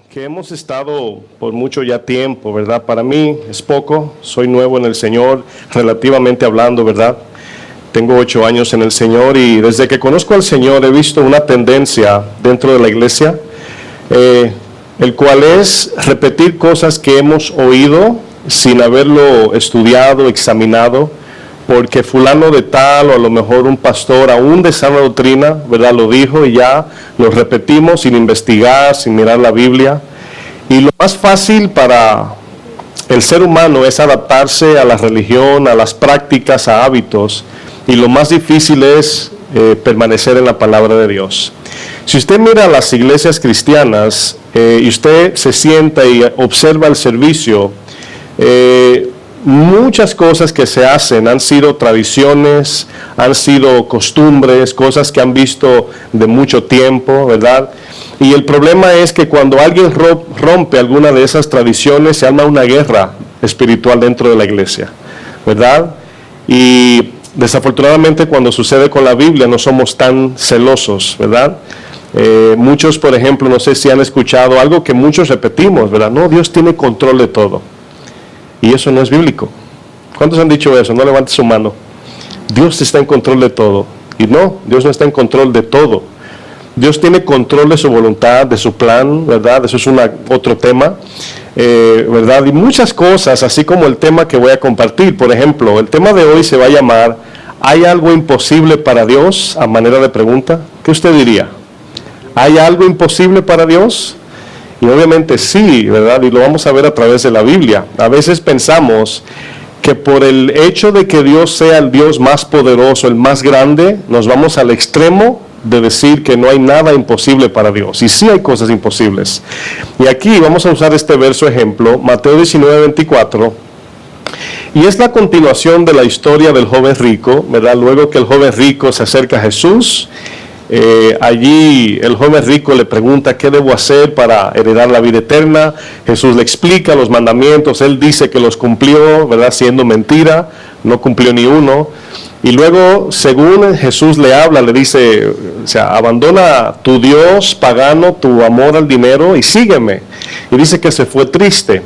que hemos estado por mucho ya tiempo, ¿verdad? Para mí es poco, soy nuevo en el Señor, relativamente hablando, ¿verdad? Tengo 8 años en el Señor y desde que conozco al Señor he visto una tendencia dentro de la iglesia, el cual es repetir cosas que hemos oído sin haberlo estudiado, examinado, porque fulano de tal o a lo mejor un pastor aún de sana doctrina, ¿verdad? Lo dijo y ya lo repetimos sin investigar, sin mirar la Biblia. Y lo más fácil para el ser humano es adaptarse a la religión, a las prácticas, a hábitos. Y lo más difícil es permanecer en la palabra de Dios. Si usted mira las iglesias cristianas y usted se sienta y observa el servicio, muchas cosas que se hacen han sido tradiciones, han sido costumbres, cosas que han visto de mucho tiempo, ¿verdad? Y el problema es que cuando alguien rompe alguna de esas tradiciones, se arma una guerra espiritual dentro de la iglesia, ¿verdad? Y desafortunadamente cuando sucede con la Biblia no somos tan celosos, ¿verdad? Muchos, por ejemplo, no sé si han escuchado algo que muchos repetimos, ¿verdad? No, Dios tiene control de todo. Y eso no es bíblico. ¿Cuántos han dicho eso? No levante su mano. Dios está en control de todo. Y no, Dios no está en control de todo. Dios tiene control de su voluntad, de su plan, ¿verdad? Eso es otro tema, ¿verdad? Y muchas cosas, así como el tema que voy a compartir. Por ejemplo, el tema de hoy se va a llamar ¿hay algo imposible para Dios? A manera de pregunta. ¿Qué usted diría? ¿Hay algo imposible para Dios? Y obviamente sí, ¿verdad? Y lo vamos a ver a través de la Biblia. A veces pensamos que por el hecho de que Dios sea el Dios más poderoso, el más grande, nos vamos al extremo de decir que no hay nada imposible para Dios. Y sí hay cosas imposibles. Y aquí vamos a usar este verso ejemplo, Mateo 19:24. Y es la continuación de la historia del joven rico, ¿verdad? Luego que el joven rico se acerca a Jesús, allí el joven rico le pregunta qué debo hacer para heredar la vida eterna. Jesús le explica los mandamientos, él dice que los cumplió, ¿verdad? Siendo mentira, no cumplió ni uno. Y luego, según Jesús le habla, le dice, o sea, abandona tu Dios pagano, tu amor al dinero y sígueme. Y dice que se fue triste.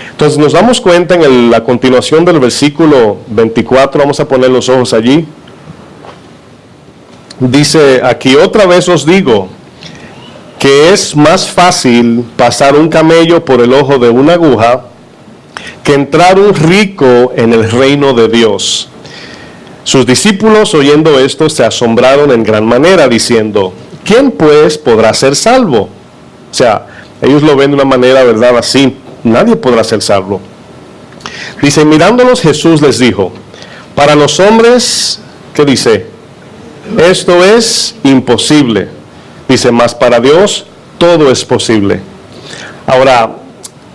Entonces nos damos cuenta en la continuación del versículo 24, vamos a poner los ojos allí. Dice, aquí otra vez os digo que es más fácil pasar un camello por el ojo de una aguja que entrar un rico en el reino de Dios. Sus discípulos, oyendo esto, se asombraron en gran manera, diciendo, ¿quién pues podrá ser salvo? O sea, ellos lo ven de una manera, ¿verdad? Así, nadie podrá ser salvo. Dice, mirándolos Jesús les dijo, para los hombres, ¿qué dice? Esto es imposible. Dice, mas para Dios todo es posible. Ahora,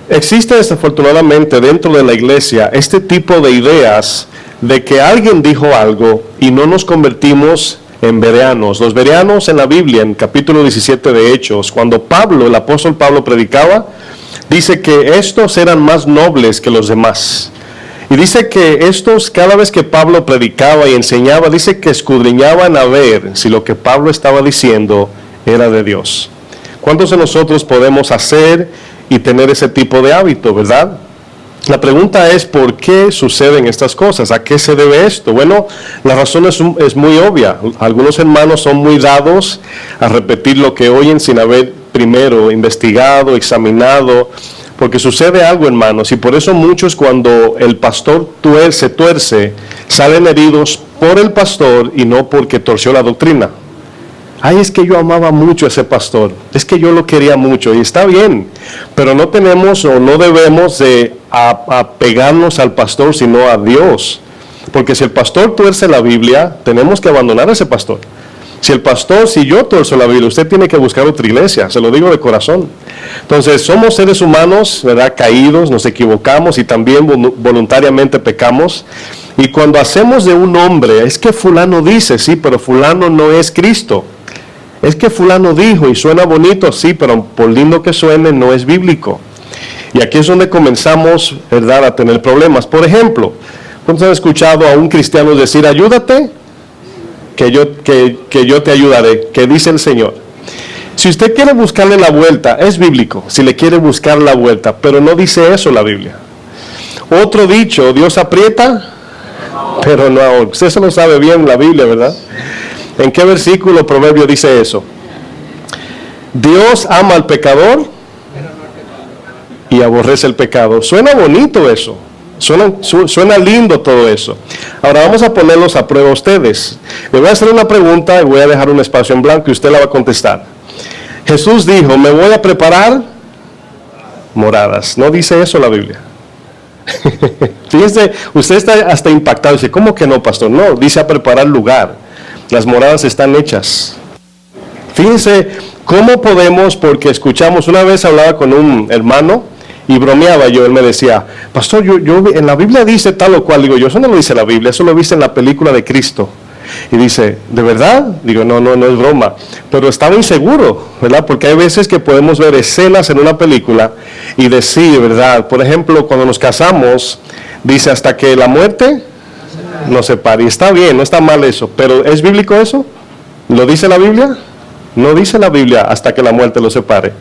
existe desafortunadamente dentro de la iglesia este tipo de ideas de que alguien dijo algo y no nos convertimos en bereanos. Los bereanos en la Biblia, en capítulo 17 de Hechos, cuando Pablo, el apóstol Pablo predicaba, dice que estos eran más nobles que los demás. Y dice que estos, cada vez que Pablo predicaba y enseñaba, dice que escudriñaban a ver si lo que Pablo estaba diciendo era de Dios. ¿Cuántos de nosotros podemos hacer y tener ese tipo de hábito, verdad? La pregunta es, ¿por qué suceden estas cosas? ¿A qué se debe esto? Bueno, la razón es muy obvia. Algunos hermanos son muy dados a repetir lo que oyen sin haber primero investigado, examinado, porque sucede algo, hermanos, y por eso muchos cuando el pastor se tuerce, salen heridos por el pastor y no porque torció la doctrina. Ay, es que yo amaba mucho a ese pastor, es que yo lo quería mucho, y está bien, pero no tenemos o no debemos de apegarnos al pastor, sino a Dios, porque si el pastor tuerce la Biblia, tenemos que abandonar a ese pastor. Si yo torzo la Biblia, usted tiene que buscar otra iglesia, se lo digo de corazón. Entonces, somos seres humanos, ¿verdad? Caídos, nos equivocamos y también voluntariamente pecamos. Y cuando hacemos de un hombre, es que fulano dice, sí, pero fulano no es Cristo. Es que fulano dijo y suena bonito, sí, pero por lindo que suene, no es bíblico. Y aquí es donde comenzamos, ¿verdad?, a tener problemas. Por ejemplo, ¿cuántos han escuchado a un cristiano decir, ayúdate? Que yo te ayudaré, que dice el Señor? Si usted quiere buscarle la vuelta, es bíblico, si le quiere buscar la vuelta, pero no dice eso la Biblia. Otro dicho, Dios aprieta, pero no ahorca. Usted se lo sabe bien la Biblia, ¿verdad? ¿En qué versículo proverbio dice eso? Dios ama al pecador y aborrece el pecado. Suena bonito eso. Suena lindo todo eso. Ahora vamos a ponerlos a prueba a ustedes. Le voy a hacer una pregunta y voy a dejar un espacio en blanco y usted la va a contestar. Jesús dijo, me voy a preparar moradas. ¿No dice eso la Biblia? Fíjense, usted está hasta impactado. Dice, ¿cómo que no, pastor? No, dice a preparar lugar. Las moradas están hechas. Fíjense cómo podemos, porque escuchamos, una vez hablaba con un hermano y bromeaba yo, él me decía, pastor, yo en la Biblia dice tal o cual. Digo yo, eso no lo dice la Biblia, eso lo viste en la película de Cristo. Y dice, ¿de verdad? Digo, no es broma. Pero estaba inseguro, ¿verdad? Porque hay veces que podemos ver escenas en una película y decir, ¿verdad? Por ejemplo, cuando nos casamos, dice, hasta que la muerte nos separe. Y está bien, no está mal eso. Pero ¿es bíblico eso? ¿Lo dice la Biblia? No dice la Biblia hasta que la muerte los separe.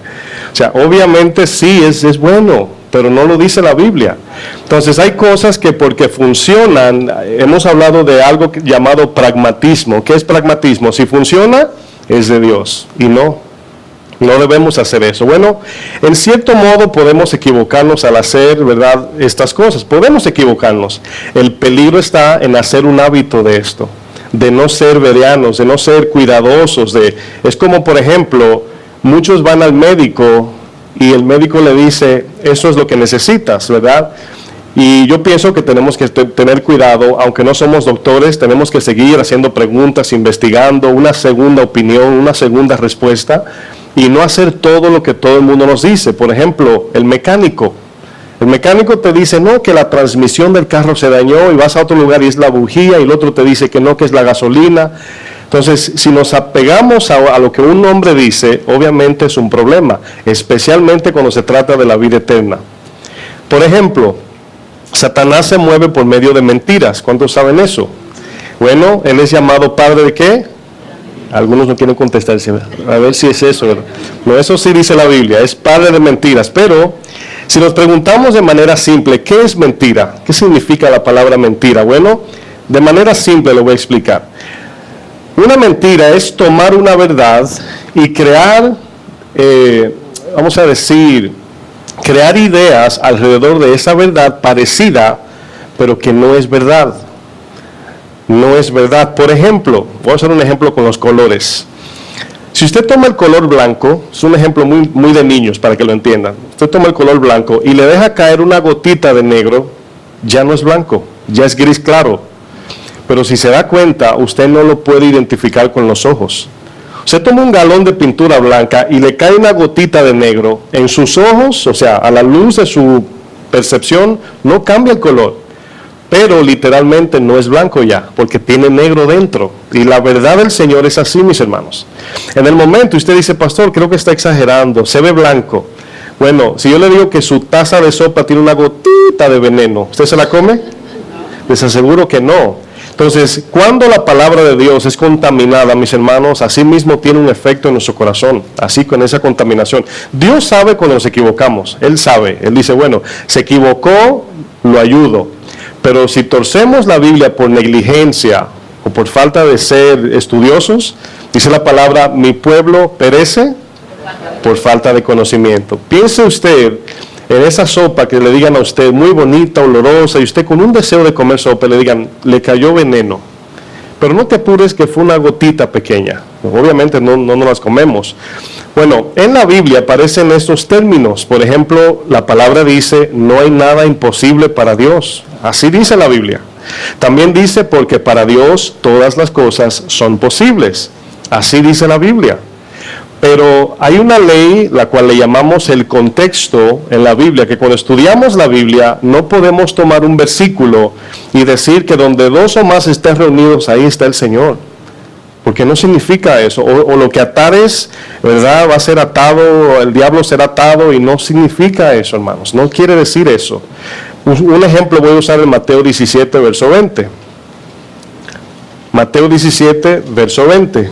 O sea, obviamente sí es bueno, pero no lo dice la Biblia. Entonces hay cosas que porque funcionan, hemos hablado de algo llamado pragmatismo. ¿Qué es pragmatismo? Si funciona, es de Dios. Y no debemos hacer eso. Bueno, en cierto modo podemos equivocarnos al hacer, ¿verdad?, estas cosas. Podemos equivocarnos. El peligro está en hacer un hábito de esto, de no ser verianos, de no ser cuidadosos. Es como, por ejemplo, muchos van al médico y el médico le dice, eso es lo que necesitas, ¿verdad? Y yo pienso que tenemos que tener cuidado, aunque no somos doctores, tenemos que seguir haciendo preguntas, investigando, una segunda opinión, una segunda respuesta, y no hacer todo lo que todo el mundo nos dice. Por ejemplo, el mecánico te dice, no, que la transmisión del carro se dañó, y vas a otro lugar y es la bujía, y el otro te dice que no, que es la gasolina. Entonces, si nos apegamos a lo que un hombre dice, obviamente es un problema, especialmente cuando se trata de la vida eterna. Por ejemplo, Satanás se mueve por medio de mentiras. ¿Cuántos saben eso? Bueno, él es llamado padre de ¿qué? Algunos no quieren contestar, a ver si es eso, ¿verdad? No, eso sí dice la Biblia, es padre de mentiras. Pero si nos preguntamos de manera simple, ¿qué es mentira? ¿Qué significa la palabra mentira? Bueno, de manera simple lo voy a explicar. Una mentira es tomar una verdad y crear, vamos a decir, crear ideas alrededor de esa verdad parecida, pero que no es verdad. No es verdad. Por ejemplo, voy a hacer un ejemplo con los colores. Si usted toma el color blanco, es un ejemplo muy de niños para que lo entiendan. Usted toma el color blanco y le deja caer una gotita de negro, ya no es blanco, ya es gris claro. Pero si se da cuenta, usted no lo puede identificar con los ojos. Usted toma un galón de pintura blanca y le cae una gotita de negro en sus ojos, o sea, a la luz de su percepción, no cambia el color. Pero literalmente no es blanco ya, porque tiene negro dentro. Y la verdad del Señor es así, mis hermanos. En el momento usted dice, pastor, creo que está exagerando, se ve blanco. Bueno, si yo le digo que su taza de sopa tiene una gotita de veneno, ¿usted se la come? Les aseguro que no. Entonces, cuando la palabra de Dios es contaminada, mis hermanos, así mismo tiene un efecto en nuestro corazón, así con esa contaminación. Dios sabe cuando nos equivocamos, Él sabe, Él dice, bueno, se equivocó, lo ayudo. Pero si torcemos la Biblia por negligencia o por falta de ser estudiosos, dice la palabra, mi pueblo perece por falta de conocimiento. Piense usted en esa sopa que le digan a usted, muy bonita, olorosa, y usted con un deseo de comer sopa le digan, le cayó veneno. Pero no te apures que fue una gotita pequeña. Obviamente no nos las comemos. Bueno, en la Biblia aparecen estos términos. Por ejemplo, la palabra dice, no hay nada imposible para Dios. Así dice la Biblia. También dice, porque para Dios todas las cosas son posibles. Así dice la Biblia. Pero hay una ley, la cual le llamamos el contexto en la Biblia, que cuando estudiamos la Biblia no podemos tomar un versículo y decir que donde dos o más estén reunidos, ahí está el Señor. Porque no significa eso. O lo que atares, ¿verdad?, va a ser atado, el diablo será atado, y no significa eso, hermanos. No quiere decir eso. Un ejemplo voy a usar en Mateo 17, verso 20. Mateo 17, verso 20.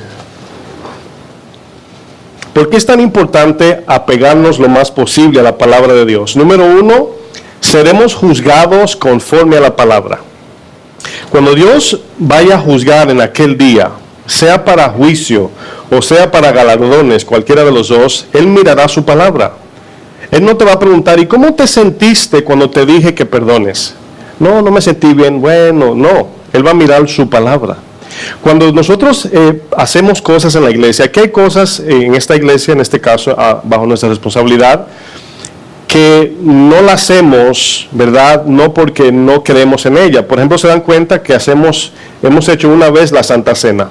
¿Por qué es tan importante apegarnos lo más posible a la palabra de Dios? Número uno, seremos juzgados conforme a la palabra. Cuando Dios vaya a juzgar en aquel día, sea para juicio o sea para galardones, cualquiera de los dos, Él mirará su palabra. Él no te va a preguntar, ¿y cómo te sentiste cuando te dije que perdones? No me sentí bien, bueno, no. Él va a mirar su palabra. Cuando nosotros hacemos cosas en la iglesia, aquí hay cosas en esta iglesia, en este caso, bajo nuestra responsabilidad, que no la hacemos, ¿verdad? No porque no creemos en ella. Por ejemplo, se dan cuenta que hemos hecho una vez la Santa Cena.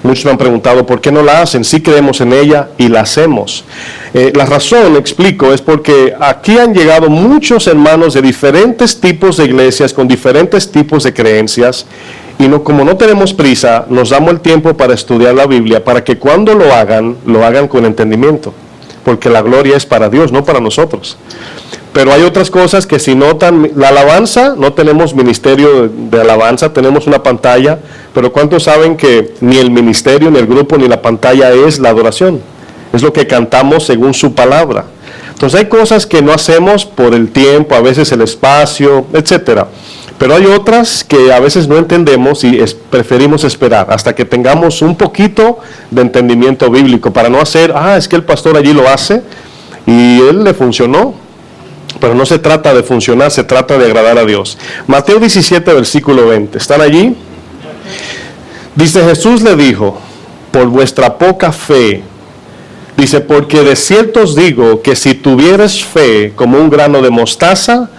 Muchos me han preguntado por qué no la hacen. Sí creemos en ella y la hacemos. La razón, explico, es porque aquí han llegado muchos hermanos de diferentes tipos de iglesias, con diferentes tipos de creencias, y como no tenemos prisa, nos damos el tiempo para estudiar la Biblia, para que cuando lo hagan con entendimiento, porque la gloria es para Dios, no para nosotros. Pero hay otras cosas que si notan, la alabanza, no tenemos ministerio de alabanza, tenemos una pantalla, pero ¿cuántos saben que ni el ministerio, ni el grupo, ni la pantalla es la adoración? Es lo que cantamos según su palabra. Entonces hay cosas que no hacemos por el tiempo, a veces el espacio, etcétera. Pero hay otras que a veces no entendemos y preferimos esperar hasta que tengamos un poquito de entendimiento bíblico para no hacer, es que el pastor allí lo hace y él le funcionó. Pero no se trata de funcionar, se trata de agradar a Dios. Mateo 17, versículo 20. ¿Están allí? Dice, Jesús le dijo, por vuestra poca fe. Dice, porque de cierto os digo que si tuvieres fe como un grano de mostaza,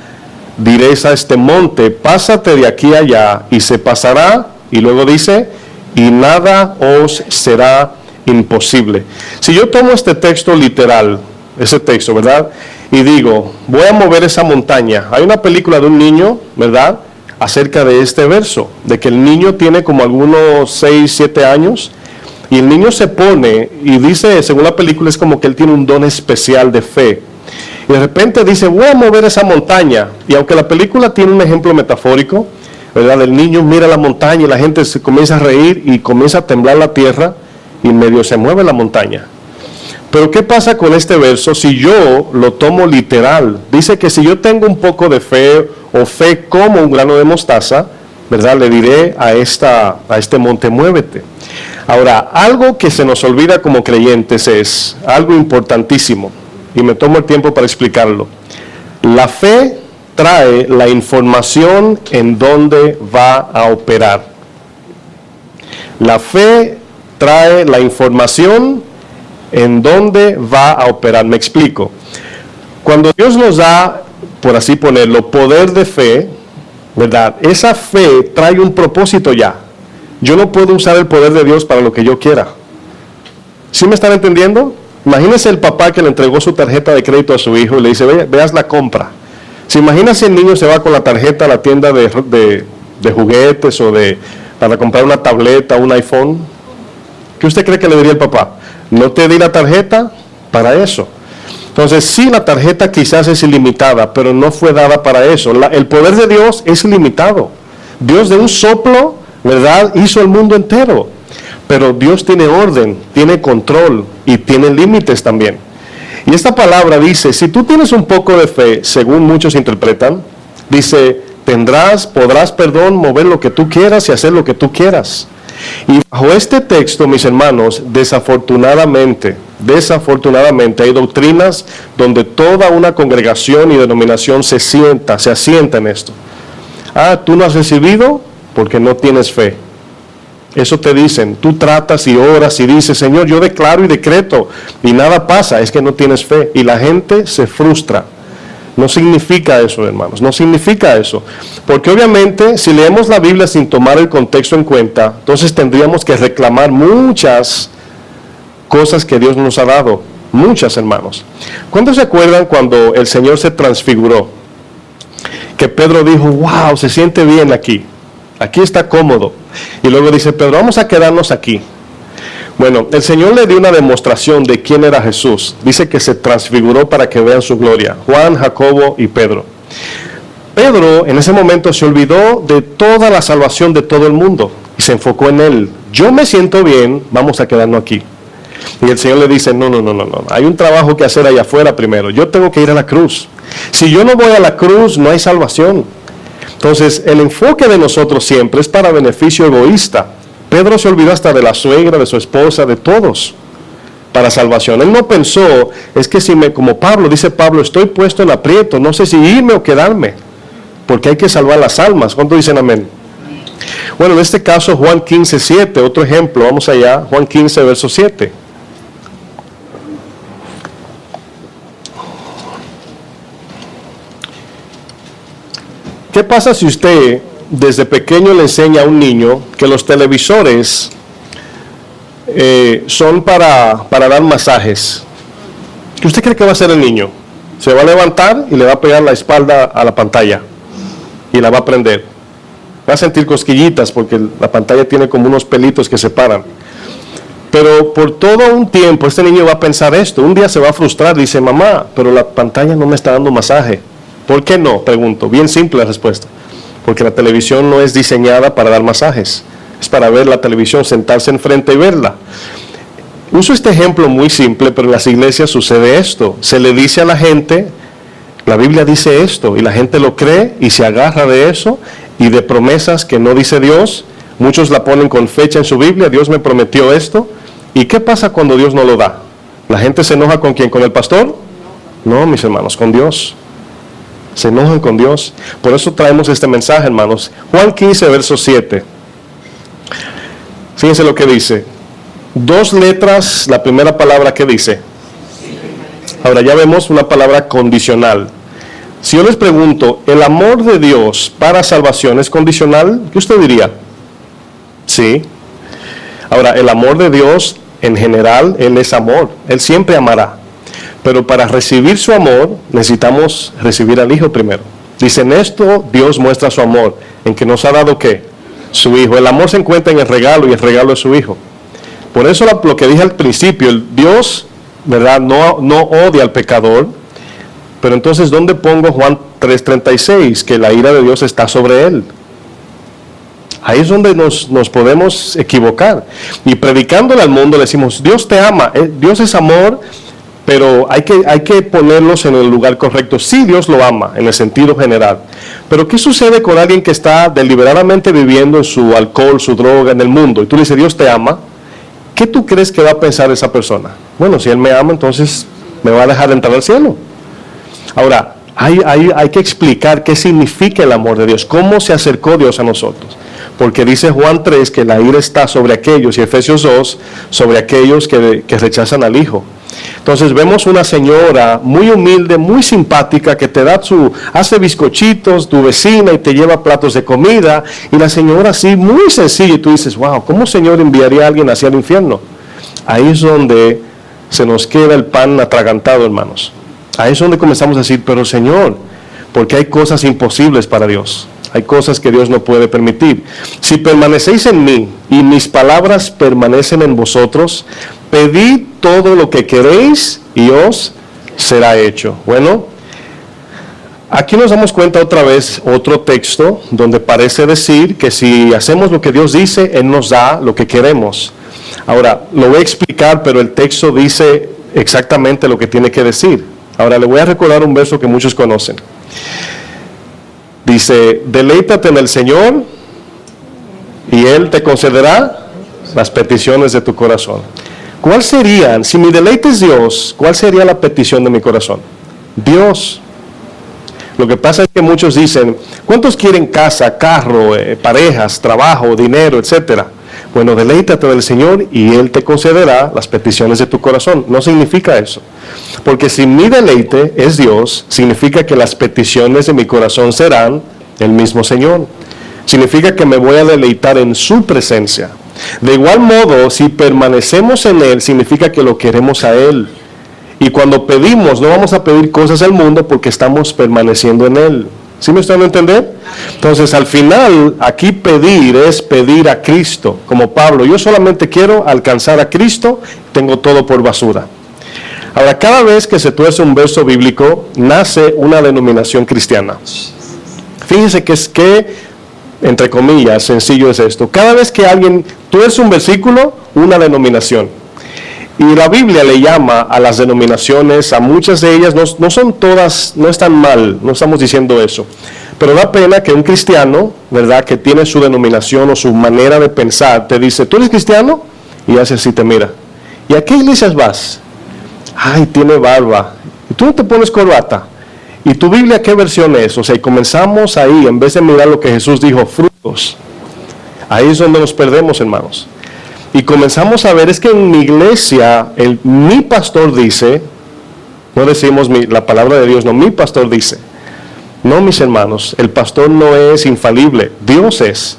diréis a este monte, pásate de aquí a allá, y se pasará. Y luego dice, y nada os será imposible. Si yo tomo este texto literal, ese texto, ¿verdad? Y digo, voy a mover esa montaña. Hay una película de un niño, ¿verdad?, acerca de este verso, de que el niño tiene como algunos 6, 7 años, y el niño se pone, y dice, según la película, es como que él tiene un don especial de fe. Y de repente dice, voy a mover esa montaña. Y aunque la película tiene un ejemplo metafórico, ¿verdad?, el niño mira la montaña y la gente se comienza a reír y comienza a temblar la tierra, y medio se mueve la montaña. Pero ¿qué pasa con este verso si yo lo tomo literal? Dice que si yo tengo un poco de fe o fe como un grano de mostaza, ¿verdad?, le diré a este monte, muévete. Ahora, algo que se nos olvida como creyentes es algo importantísimo, y me tomo el tiempo para explicarlo. La fe trae la información en dónde va a operar. La fe trae la información en dónde va a operar. Me explico. Cuando Dios nos da, por así ponerlo, poder de fe, ¿verdad?, esa fe trae un propósito ya. Yo no puedo usar el poder de Dios para lo que yo quiera. ¿Sí me están entendiendo? Imagínense el papá que le entregó su tarjeta de crédito a su hijo y le dice, veas la compra. ¿Se imagina si el niño se va con la tarjeta a la tienda de juguetes o para comprar una tableta o un iPhone? ¿Qué usted cree que le diría el papá? No te di la tarjeta para eso. Entonces, sí, la tarjeta quizás es ilimitada, pero no fue dada para eso. El poder de Dios es ilimitado. Dios de un soplo, ¿verdad?, hizo el mundo entero. Pero Dios tiene orden, tiene control y tiene límites también. Y esta palabra dice, si tú tienes un poco de fe, según muchos interpretan, dice, podrás, perdón, mover lo que tú quieras y hacer lo que tú quieras. Y bajo este texto, mis hermanos, desafortunadamente hay doctrinas donde toda una congregación y denominación se asienta en esto. Tú no has recibido porque no tienes fe. Eso te dicen, tú tratas y oras y dices, Señor, yo declaro y decreto, y nada pasa, es que no tienes fe. Y la gente se frustra. No significa eso, hermanos, no significa eso. Porque obviamente, si leemos la Biblia sin tomar el contexto en cuenta, entonces tendríamos que reclamar muchas cosas que Dios nos ha dado. Muchas, hermanos. ¿Cuántos se acuerdan cuando el Señor se transfiguró? Que Pedro dijo, wow, se siente bien aquí. Aquí está cómodo. Y luego dice, Pedro, vamos a quedarnos aquí. Bueno, el Señor le dio una demostración de quién era Jesús. Dice que se transfiguró para que vean su gloria. Juan, Jacobo y Pedro. Pedro en ese momento se olvidó de toda la salvación de todo el mundo y se enfocó en él. Yo me siento bien, vamos a quedarnos aquí. Y el Señor le dice, no, hay un trabajo que hacer allá afuera primero. Yo tengo que ir a la cruz. Si yo no voy a la cruz, no hay salvación. Entonces, el enfoque de nosotros siempre es para beneficio egoísta. Pedro se olvidó hasta de la suegra, de su esposa, de todos, para salvación. Él no pensó, es que como Pablo, dice Pablo, estoy puesto en aprieto, no sé si irme o quedarme, porque hay que salvar las almas. ¿Cuántos dicen amén? Bueno, en este caso, Juan 15, 7, otro ejemplo, vamos allá, Juan 15, verso 7. ¿Qué pasa si usted desde pequeño le enseña a un niño que los televisores son para dar masajes? ¿Qué usted cree que va a hacer el niño? Se va a levantar y le va a pegar la espalda a la pantalla y la va a prender. Va a sentir cosquillitas porque la pantalla tiene como unos pelitos que se paran. Pero por todo un tiempo este niño va a pensar esto. Un día se va a frustrar, dice, mamá, pero la pantalla no me está dando masaje. ¿Por qué no? Pregunto. Bien simple la respuesta. Porque la televisión no es diseñada para dar masajes. Es para ver la televisión, sentarse enfrente y verla. Uso este ejemplo muy simple, pero en las iglesias sucede esto. Se le dice a la gente, la Biblia dice esto, y la gente lo cree y se agarra de eso y de promesas que no dice Dios. Muchos la ponen con fecha en su Biblia, Dios me prometió esto. ¿Y qué pasa cuando Dios no lo da? ¿La gente se enoja con quién? ¿Con el pastor? No, mis hermanos, con Dios. Se enojan con Dios. Por eso traemos este mensaje, hermanos. Juan 15, verso 7. Fíjense lo que dice. 2 letras, la primera palabra que dice. Ahora ya vemos una palabra condicional. Si yo les pregunto, ¿el amor de Dios para salvación es condicional? ¿Qué usted diría? Sí. Ahora, el amor de Dios en general, Él es amor. Él siempre amará. Pero para recibir su amor, necesitamos recibir al Hijo primero. Dice, en esto Dios muestra su amor, en que nos ha dado ¿qué? Su Hijo. El amor se encuentra en el regalo y el regalo es su Hijo. Por eso lo que dije al principio, el Dios, ¿verdad? No odia al pecador. Pero entonces, ¿dónde pongo Juan 3:36? Que la ira de Dios está sobre él. Ahí es donde nos podemos equivocar. Y predicándole al mundo le decimos, Dios te ama, Dios es amor. Pero hay que ponerlos en el lugar correcto. Sí, Dios lo ama en el sentido general. Pero ¿qué sucede con alguien que está deliberadamente viviendo en su alcohol, su droga, en el mundo? Y tú le dices, Dios te ama. ¿Qué tú crees que va a pensar esa persona? Bueno, si Él me ama, entonces me va a dejar entrar al cielo. Ahora, hay que explicar qué significa el amor de Dios. ¿Cómo se acercó Dios a nosotros? Porque dice Juan 3 que la ira está sobre aquellos, y Efesios 2, sobre aquellos que rechazan al Hijo. Entonces vemos una señora muy humilde, muy simpática, que te da hace bizcochitos, tu vecina, y te lleva platos de comida, y la señora así, muy sencilla, y tú dices, wow, ¿cómo Señor enviaría a alguien hacia el infierno? Ahí es donde se nos queda el pan atragantado, hermanos. Ahí es donde comenzamos a decir, pero Señor, porque hay cosas imposibles para Dios. Hay cosas que Dios no puede permitir. Si permanecéis en mí y mis palabras permanecen en vosotros, pedid todo lo que queréis y os será hecho. Bueno, aquí nos damos cuenta otra vez, otro texto donde parece decir que si hacemos lo que Dios dice, Él nos da lo que queremos. Ahora, lo voy a explicar, pero el texto dice exactamente lo que tiene que decir. Ahora, le voy a recordar un verso que muchos conocen. Dice, deleítate en el Señor y Él te concederá las peticiones de tu corazón. ¿Cuál serían, si mi deleite es Dios, cuál sería la petición de mi corazón? Dios. Lo que pasa es que muchos dicen, ¿cuántos quieren casa, carro, parejas, trabajo, dinero, etcétera? Bueno, deleítate del Señor y Él te concederá las peticiones de tu corazón. No significa eso. Porque si mi deleite es Dios, significa que las peticiones de mi corazón serán el mismo Señor. Significa que me voy a deleitar en su presencia. De igual modo, si permanecemos en Él, significa que lo queremos a Él. Y cuando pedimos, no vamos a pedir cosas del mundo porque estamos permaneciendo en Él. ¿Sí me están a entender? Entonces, al final, aquí pedir es pedir a Cristo. Como Pablo, yo solamente quiero alcanzar a Cristo, tengo todo por basura. Ahora, cada vez que se tuerce un verso bíblico, nace una denominación cristiana. Fíjense que entre comillas, sencillo es esto. Cada vez que alguien tuerce un versículo, una denominación. Y la Biblia le llama a las denominaciones, a muchas de ellas, no son todas, no están mal, no estamos diciendo eso. Pero da pena que un cristiano, ¿verdad?, que tiene su denominación o su manera de pensar, te dice, ¿tú eres cristiano? Y hace así, te mira. ¿Y a qué iglesias vas? Ay, tiene barba. ¿Y tú no te pones corbata? ¿Y tu Biblia qué versión es? O sea, y comenzamos ahí, en vez de mirar lo que Jesús dijo, frutos. Ahí es donde nos perdemos, hermanos. Y comenzamos a ver, es que en mi iglesia, mi pastor dice, no decimos la palabra de Dios, no, mi pastor dice. No, mis hermanos, el pastor no es infalible, Dios es.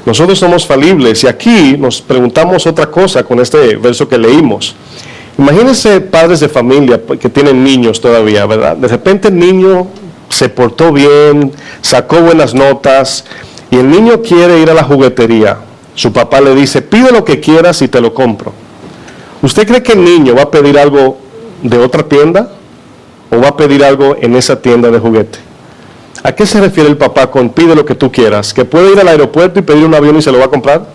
Nosotros somos falibles y aquí nos preguntamos otra cosa con este verso que leímos. Imagínense padres de familia que tienen niños todavía, ¿verdad? De repente el niño se portó bien, sacó buenas notas y el niño quiere ir a la juguetería. Su papá le dice, pide lo que quieras y te lo compro. ¿Usted cree que el niño va a pedir algo de otra tienda o va a pedir algo en esa tienda de juguete? ¿A qué se refiere el papá con pide lo que tú quieras? ¿Que puede ir al aeropuerto y pedir un avión y se lo va a comprar?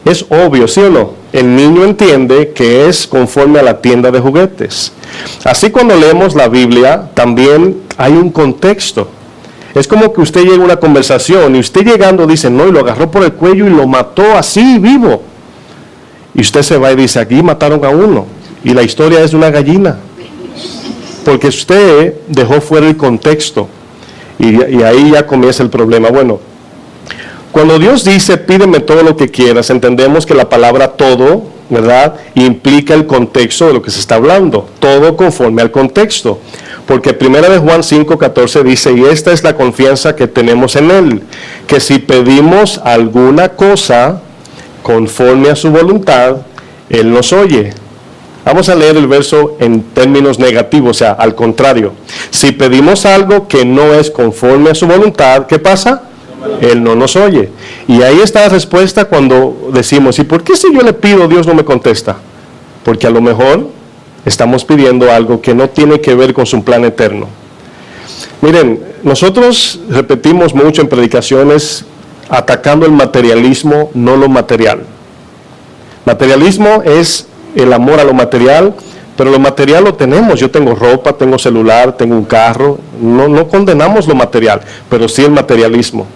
Es obvio, ¿sí o no? El niño entiende que es conforme a la tienda de juguetes. Así cuando leemos la Biblia, también hay un contexto. Es como que usted llega a una conversación y usted llegando dice, no, y lo agarró por el cuello y lo mató así, vivo. Y usted se va y dice, aquí mataron a uno. Y la historia es de una gallina. Porque usted dejó fuera el contexto. Y ahí ya comienza el problema. Bueno, cuando Dios dice, pídeme todo lo que quieras, entendemos que la palabra todo, ¿verdad?, implica el contexto de lo que se está hablando. Todo conforme al contexto. Porque 1 de Juan 5:14 dice, y esta es la confianza que tenemos en Él, que si pedimos alguna cosa conforme a su voluntad, Él nos oye. Vamos a leer el verso en términos negativos, o sea, al contrario. Si pedimos algo que no es conforme a su voluntad, ¿qué pasa? Él no nos oye. Y ahí está la respuesta cuando decimos, ¿y por qué si yo le pido Dios no me contesta? Porque a lo mejor estamos pidiendo algo que no tiene que ver con su plan eterno. Miren, nosotros repetimos mucho en predicaciones atacando el materialismo, no lo material. Materialismo es el amor a lo material, pero lo material lo tenemos. Yo tengo ropa, tengo celular, tengo un carro. No condenamos lo material, pero sí el materialismo.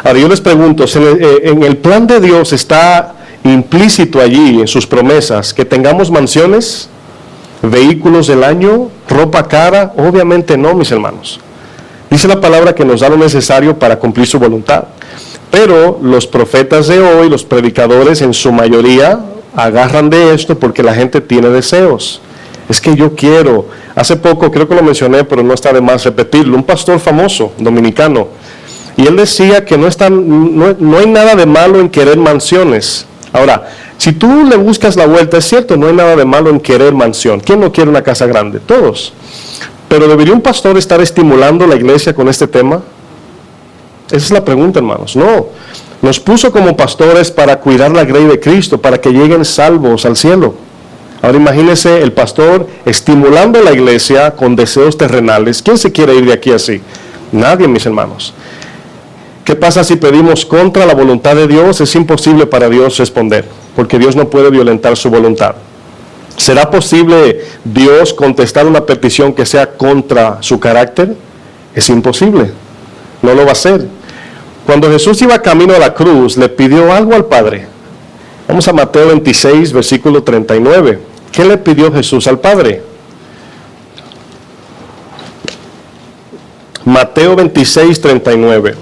Ahora yo les pregunto, ¿en el plan de Dios está implícito allí en sus promesas que tengamos mansiones, vehículos del año, ropa cara? Obviamente no, mis hermanos. Dice la palabra que nos da lo necesario para cumplir su voluntad. Pero los profetas de hoy, los predicadores en su mayoría, agarran de esto porque la gente tiene deseos. Es que yo quiero. Hace poco, creo que lo mencioné, pero no está de más repetirlo, un pastor famoso, dominicano, y él decía que no hay nada de malo en querer mansiones. Ahora, si tú le buscas la vuelta, es cierto, no hay nada de malo en querer mansión. ¿Quién no quiere una casa grande? Todos. Pero ¿debería un pastor estar estimulando la iglesia con este tema? Esa es la pregunta, hermanos. No. Nos puso como pastores para cuidar la grey de Cristo, para que lleguen salvos al cielo. Ahora imagínense el pastor estimulando a la iglesia con deseos terrenales. ¿Quién se quiere ir de aquí así? Nadie, mis hermanos. ¿Qué pasa si pedimos contra la voluntad de Dios? Es imposible para Dios responder, porque Dios no puede violentar su voluntad. ¿Será posible Dios contestar una petición que sea contra su carácter? Es imposible. No lo va a hacer. Cuando Jesús iba camino a la cruz, le pidió algo al Padre. Vamos a Mateo 26, versículo 39. ¿Qué le pidió Jesús al Padre? Mateo 26, 39.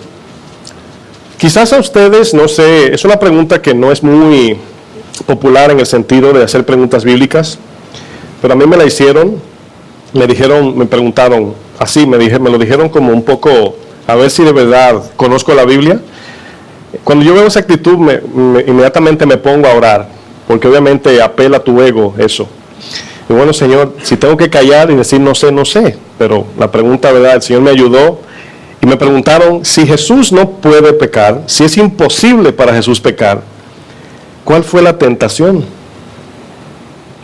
Quizás a ustedes, no sé, es una pregunta que no es muy popular en el sentido de hacer preguntas bíblicas, pero a mí me la hicieron, me preguntaron así, me lo dijeron como un poco, a ver si de verdad conozco la Biblia. Cuando yo veo esa actitud, inmediatamente me pongo a orar, porque obviamente apela a tu ego eso. Y bueno, Señor, si tengo que callar y decir no sé, pero la pregunta, ¿verdad? El Señor me ayudó y me preguntaron, si Jesús no puede pecar, si es imposible para Jesús pecar, ¿cuál fue la tentación?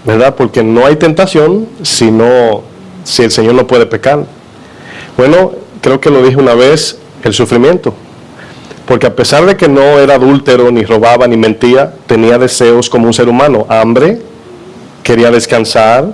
¿Verdad? Porque no hay tentación si el Señor no puede pecar. Bueno, creo que lo dije una vez, el sufrimiento. Porque a pesar de que no era adúltero, ni robaba, ni mentía, tenía deseos como un ser humano, hambre, quería descansar,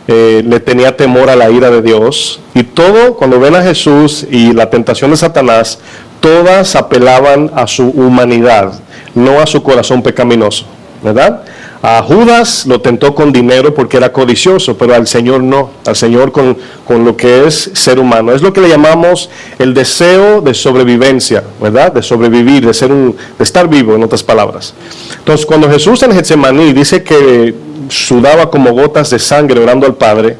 le tenía temor a la ira de Dios. Y todo, cuando ven a Jesús y la tentación de Satanás, todas apelaban a su humanidad, no a su corazón pecaminoso, ¿verdad? A Judas lo tentó con dinero porque era codicioso, pero al Señor no, al Señor con lo que es ser humano. Es lo que le llamamos el deseo de sobrevivencia, ¿verdad? De sobrevivir, de estar vivo, en otras palabras. Entonces, cuando Jesús en Getsemaní dice que sudaba como gotas de sangre orando al Padre,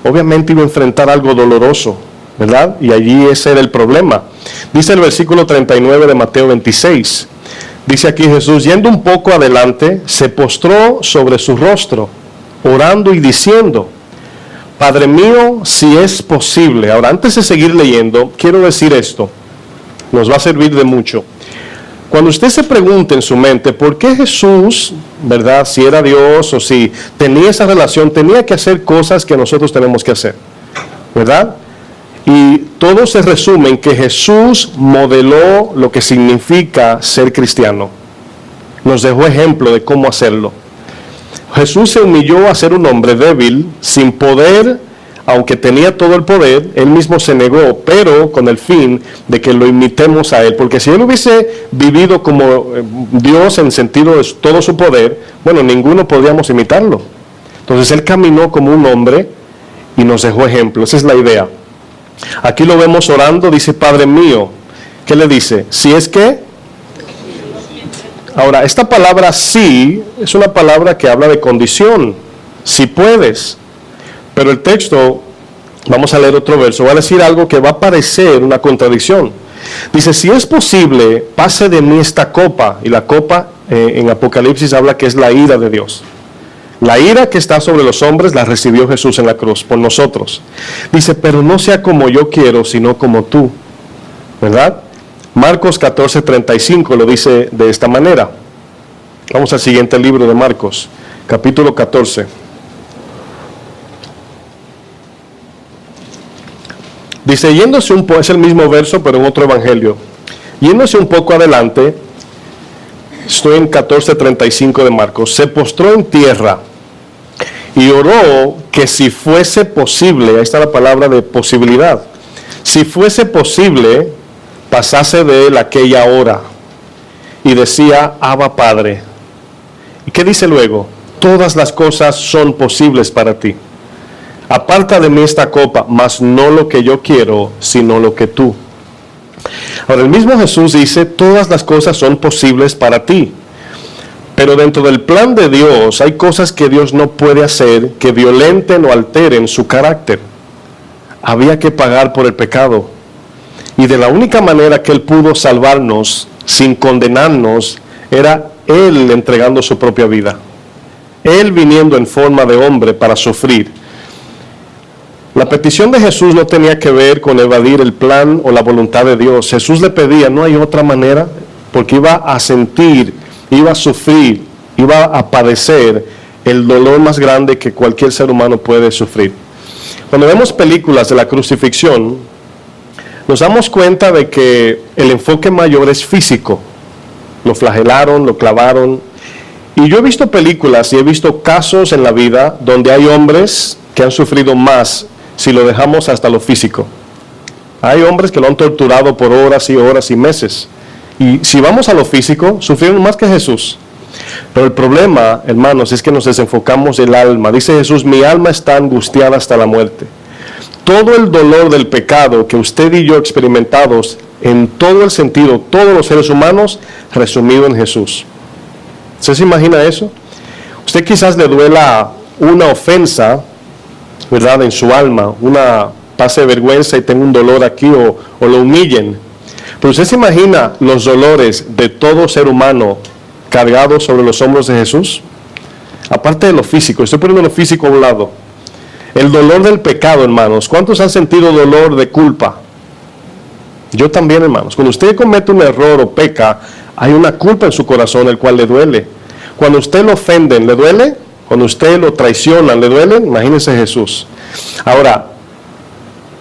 obviamente iba a enfrentar algo doloroso, ¿verdad? Y allí ese era el problema. Dice el versículo 39 de Mateo 26. Dice aquí Jesús, yendo un poco adelante, se postró sobre su rostro, orando y diciendo, Padre mío, si es posible. Ahora, antes de seguir leyendo, quiero decir esto, nos va a servir de mucho. Cuando usted se pregunte en su mente, ¿por qué Jesús, verdad, si era Dios o si tenía esa relación, tenía que hacer cosas que nosotros tenemos que hacer? ¿Verdad? Y todo se resume en que Jesús modeló lo que significa ser cristiano. Nos dejó ejemplo de cómo hacerlo. Jesús se humilló a ser un hombre débil, sin poder, aunque tenía todo el poder, él mismo se negó, pero con el fin de que lo imitemos a él. Porque si él hubiese vivido como Dios en sentido de todo su poder, bueno, ninguno podríamos imitarlo. Entonces él caminó como un hombre y nos dejó ejemplo. Esa es la idea. Aquí lo vemos orando, dice Padre mío. ¿Qué le dice? Si es que... Ahora, esta palabra sí es una palabra que habla de condición. Si puedes. Pero el texto, vamos a leer otro verso, va a decir algo que va a parecer una contradicción. Dice, si es posible, pase de mí esta copa. Y la copa en Apocalipsis habla que es la ira de Dios. La ira que está sobre los hombres la recibió Jesús en la cruz por nosotros. Dice, pero no sea como yo quiero, sino como tú. ¿Verdad? Marcos 14:35 lo dice de esta manera. Vamos al siguiente libro de Marcos, capítulo 14. Dice, yéndose un poco, es el mismo verso, pero en otro evangelio. Yéndose un poco adelante, estoy en 14:35 de Marcos, se postró en tierra y oró que si fuese posible, ahí está la palabra de posibilidad, si fuese posible, pasase de él aquella hora. Y decía, Abba Padre. ¿Y qué dice luego? Todas las cosas son posibles para ti. Aparta de mí esta copa, mas no lo que yo quiero, sino lo que tú. Ahora el mismo Jesús dice, todas las cosas son posibles para ti. Pero dentro del plan de Dios hay cosas que Dios no puede hacer que violenten o alteren su carácter. Había que pagar por el pecado. Y de la única manera que Él pudo salvarnos sin condenarnos era Él entregando su propia vida. Él viniendo en forma de hombre para sufrir. La petición de Jesús no tenía que ver con evadir el plan o la voluntad de Dios. Jesús le pedía, no hay otra manera, porque iba a sentir, iba a sufrir, iba a padecer el dolor más grande que cualquier ser humano puede sufrir. Cuando vemos películas de la crucifixión, nos damos cuenta de que el enfoque mayor es físico. Lo flagelaron, lo clavaron. Y yo he visto películas y he visto casos en la vida donde hay hombres que han sufrido más si lo dejamos hasta lo físico. Hay hombres que lo han torturado por horas y meses. Y si vamos a lo físico, sufrieron más que Jesús. Pero el problema, hermanos, es que nos desenfocamos del alma. Dice Jesús, mi alma está angustiada hasta la muerte. Todo el dolor del pecado que usted y yo experimentamos en todo el sentido, todos los seres humanos, resumido en Jesús. ¿Usted se imagina eso? Usted quizás le duela una ofensa, ¿verdad?, en su alma, una pase de vergüenza y tenga un dolor aquí o lo humillen. Pero usted se imagina los dolores de todo ser humano cargados sobre los hombros de Jesús. Aparte de lo físico, estoy poniendo lo físico a un lado. El dolor del pecado, hermanos. ¿Cuántos han sentido dolor de culpa? Yo también, hermanos. Cuando usted comete un error o peca, hay una culpa en su corazón, el cual le duele. Cuando usted lo ofenden, ¿le duele? Cuando usted lo traiciona, ¿le duele? Imagínese Jesús. Ahora,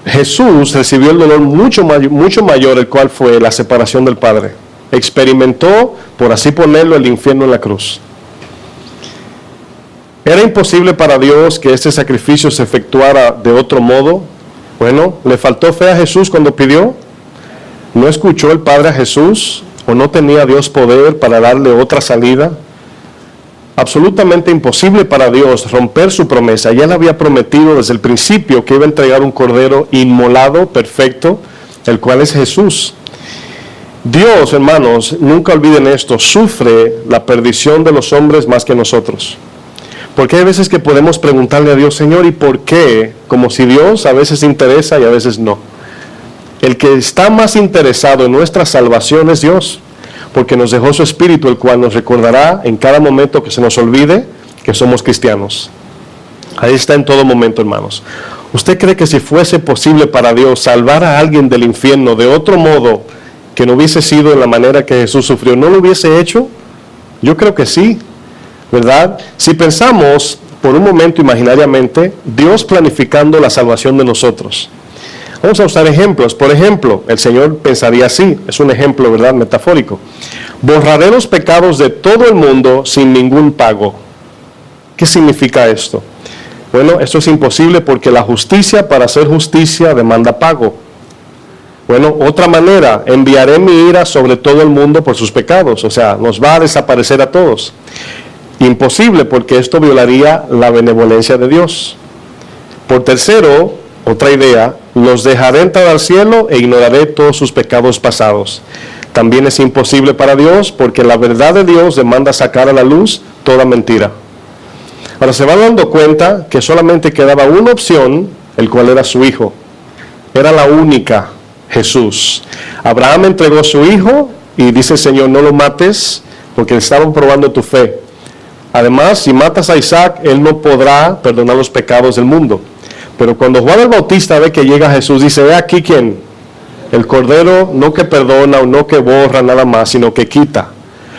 Jesús recibió el dolor mucho mayor, el cual fue la separación del Padre. Experimentó, por así ponerlo, el infierno en la cruz. ¿Era imposible para Dios que este sacrificio se efectuara de otro modo? Bueno, ¿le faltó fe a Jesús cuando pidió? ¿No escuchó el Padre a Jesús? ¿O no tenía Dios poder para darle otra salida? Absolutamente imposible para Dios romper su promesa. Ya Él había prometido desde el principio que iba a entregar un cordero inmolado, perfecto, el cual es Jesús. Dios, hermanos, nunca olviden esto, sufre la perdición de los hombres más que nosotros. Porque hay veces que podemos preguntarle a Dios, Señor, ¿y por qué? Como si Dios a veces interesa y a veces no. El que está más interesado en nuestra salvación es Dios, porque nos dejó su Espíritu, el cual nos recordará en cada momento que se nos olvide que somos cristianos. Ahí está en todo momento, hermanos. ¿Usted cree que si fuese posible para Dios salvar a alguien del infierno de otro modo que no hubiese sido en la manera que Jesús sufrió, no lo hubiese hecho? Yo creo que sí, ¿verdad? Si pensamos por un momento imaginariamente, Dios planificando la salvación de nosotros. Vamos a usar ejemplos. Por ejemplo, el Señor pensaría así, es un ejemplo, ¿verdad?, metafórico. Borraré los pecados de todo el mundo sin ningún pago. ¿Qué significa esto? Bueno, esto es imposible porque la justicia, para hacer justicia, demanda pago. Bueno, otra manera, enviaré mi ira sobre todo el mundo por sus pecados, o sea, nos va a desaparecer a todos. Imposible porque esto violaría la benevolencia de Dios. Por tercero, otra idea, los dejaré entrar al cielo e ignoraré todos sus pecados pasados. También es imposible para Dios porque la verdad de Dios demanda sacar a la luz toda mentira. Ahora se van dando cuenta que solamente quedaba una opción, el cual era su hijo. Era la única, Jesús. Abraham entregó a su hijo y dice el Señor, no lo mates porque estaban probando tu fe. Además, si matas a Isaac, él no podrá perdonar los pecados del mundo. Pero cuando Juan el Bautista ve que llega Jesús, dice, ve aquí quién, el Cordero no que perdona o no que borra nada más, sino que quita.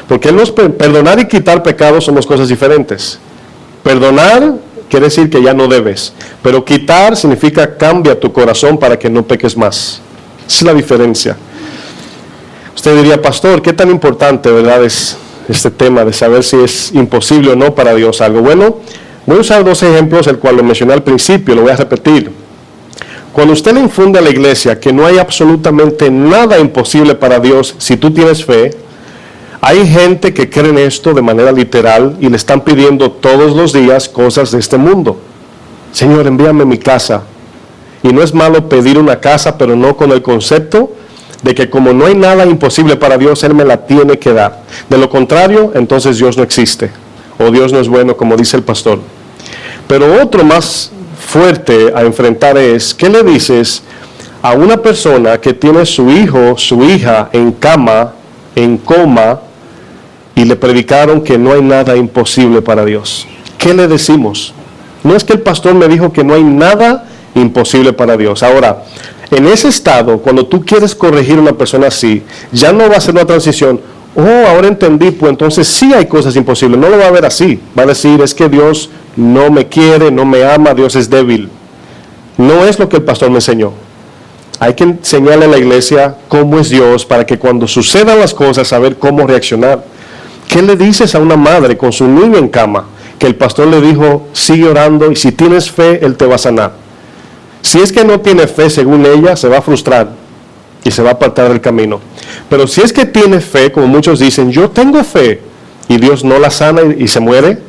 Porque perdonar y quitar pecados son dos cosas diferentes. Perdonar quiere decir que ya no debes, pero quitar significa cambia tu corazón para que no peques más. Esa es la diferencia. Usted diría, pastor, ¿qué tan importante, verdad, es este tema de saber si es imposible o no para Dios algo? Bueno, voy a usar dos ejemplos, el cual lo mencioné al principio, lo voy a repetir. Cuando usted le infunde a la iglesia que no hay absolutamente nada imposible para Dios si tú tienes fe, hay gente que cree en esto de manera literal y le están pidiendo todos los días cosas de este mundo. Señor, envíame mi casa. Y no es malo pedir una casa, pero no con el concepto de que como no hay nada imposible para Dios, Él me la tiene que dar. De lo contrario, entonces Dios no existe. O Dios no es bueno, como dice el pastor. Pero otro más fuerte a enfrentar es, ¿qué le dices a una persona que tiene su hijo, su hija en cama, en coma, y le predicaron que no hay nada imposible para Dios? ¿Qué le decimos? No es que el pastor me dijo que no hay nada imposible para Dios. Ahora, en ese estado, cuando tú quieres corregir a una persona así, ya no va a ser una transición. Oh, ahora entendí, pues entonces sí hay cosas imposibles. No lo va a ver así. Va a decir, es que Dios no me quiere, no me ama, Dios es débil. No es lo que el pastor me enseñó. Hay que enseñarle a la iglesia cómo es Dios para que cuando sucedan las cosas, saber cómo reaccionar. ¿Qué le dices a una madre con su niño en cama? Que el pastor le dijo, sigue orando y si tienes fe, Él te va a sanar. Si es que no tiene fe, según ella, se va a frustrar y se va a apartar del camino. Pero si es que tiene fe, como muchos dicen, yo tengo fe, y Dios no la sana y se muere,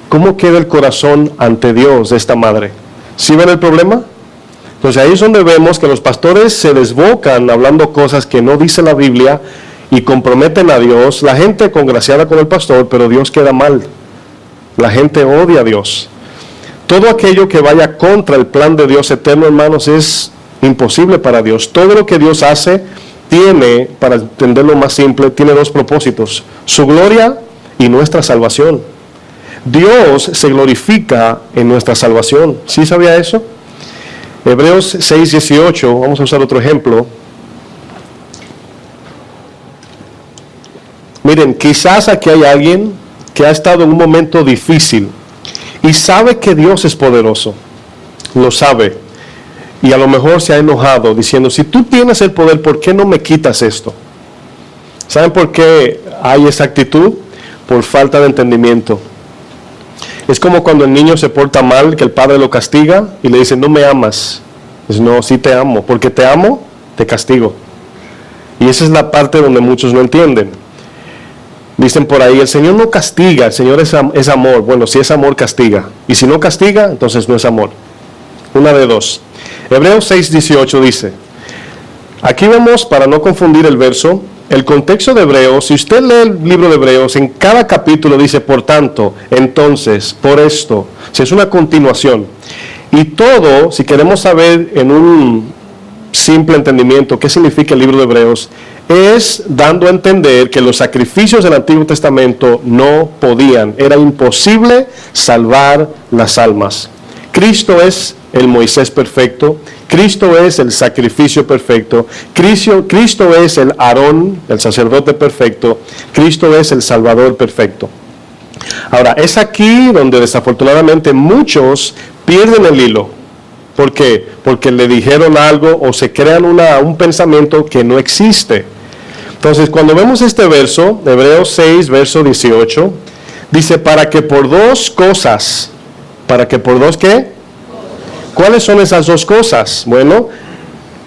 ¿cómo queda el corazón ante Dios de esta madre? ¿Sí ven el problema? Entonces ahí es donde vemos que los pastores se desbocan hablando cosas que no dice la Biblia y comprometen a Dios. La gente congraciada con el pastor, pero Dios queda mal. La gente odia a Dios. Todo aquello que vaya contra el plan de Dios eterno, hermanos, es imposible para Dios. Todo lo que Dios hace tiene, para entenderlo más simple, tiene dos propósitos: su gloria y nuestra salvación. Dios se glorifica en nuestra salvación. ¿Sí sabía eso? Hebreos 6:18, vamos a usar otro ejemplo. Miren, quizás aquí hay alguien que ha estado en un momento difícil y sabe que Dios es poderoso, lo sabe, y a lo mejor se ha enojado diciendo, si tú tienes el poder, ¿por qué no me quitas esto? ¿Saben por qué hay esa actitud? Por falta de entendimiento. Es como cuando el niño se porta mal, que el padre lo castiga y le dice, no me amas. Dice, no, sí te amo, porque te amo, te castigo. Y esa es la parte donde muchos no entienden. Dicen por ahí, el Señor no castiga, el Señor es amor. Bueno, si es amor, castiga. Y si no castiga, entonces no es amor. Una de dos. Hebreos 6:18 dice, aquí vemos, para no confundir el verso, el contexto de Hebreos. Si usted lee el libro de Hebreos, en cada capítulo dice, por tanto, entonces, por esto. Si es una continuación. Y todo, si queremos saber en un simple entendimiento qué significa el libro de Hebreos, es dando a entender que los sacrificios del Antiguo Testamento no podían, era imposible salvar las almas. Cristo es el Moisés perfecto, Cristo es el sacrificio perfecto, Cristo es el Aarón, el sacerdote perfecto, Cristo es el Salvador perfecto. Ahora, es aquí donde desafortunadamente muchos pierden el hilo. ¿Por qué? Porque le dijeron algo o se crean un pensamiento que no existe. Entonces, cuando vemos este verso, Hebreos 6, verso 18, dice, ¿para que por dos cosas? ¿Para que por dos qué? ¿Cuáles son esas dos cosas? Bueno,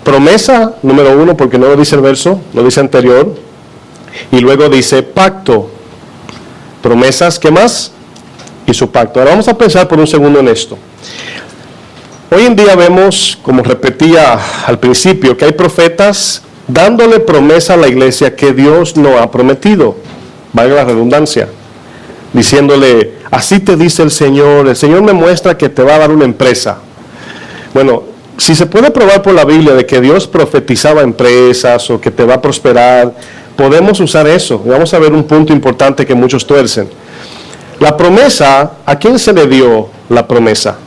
promesa, número 1, porque no lo dice el verso, lo dice anterior, y luego dice pacto. Promesas, ¿qué más? Y su pacto. Ahora vamos a pensar por un segundo en esto. Hoy en día vemos, como repetía al principio, que hay profetas dándole promesa a la iglesia que Dios no ha prometido, valga la redundancia, diciéndole, así te dice el Señor me muestra que te va a dar una empresa. Bueno, si se puede probar por la Biblia de que Dios profetizaba empresas o que te va a prosperar, podemos usar eso. Y vamos a ver un punto importante que muchos tuercen. La promesa, ¿a quién se le dio la promesa?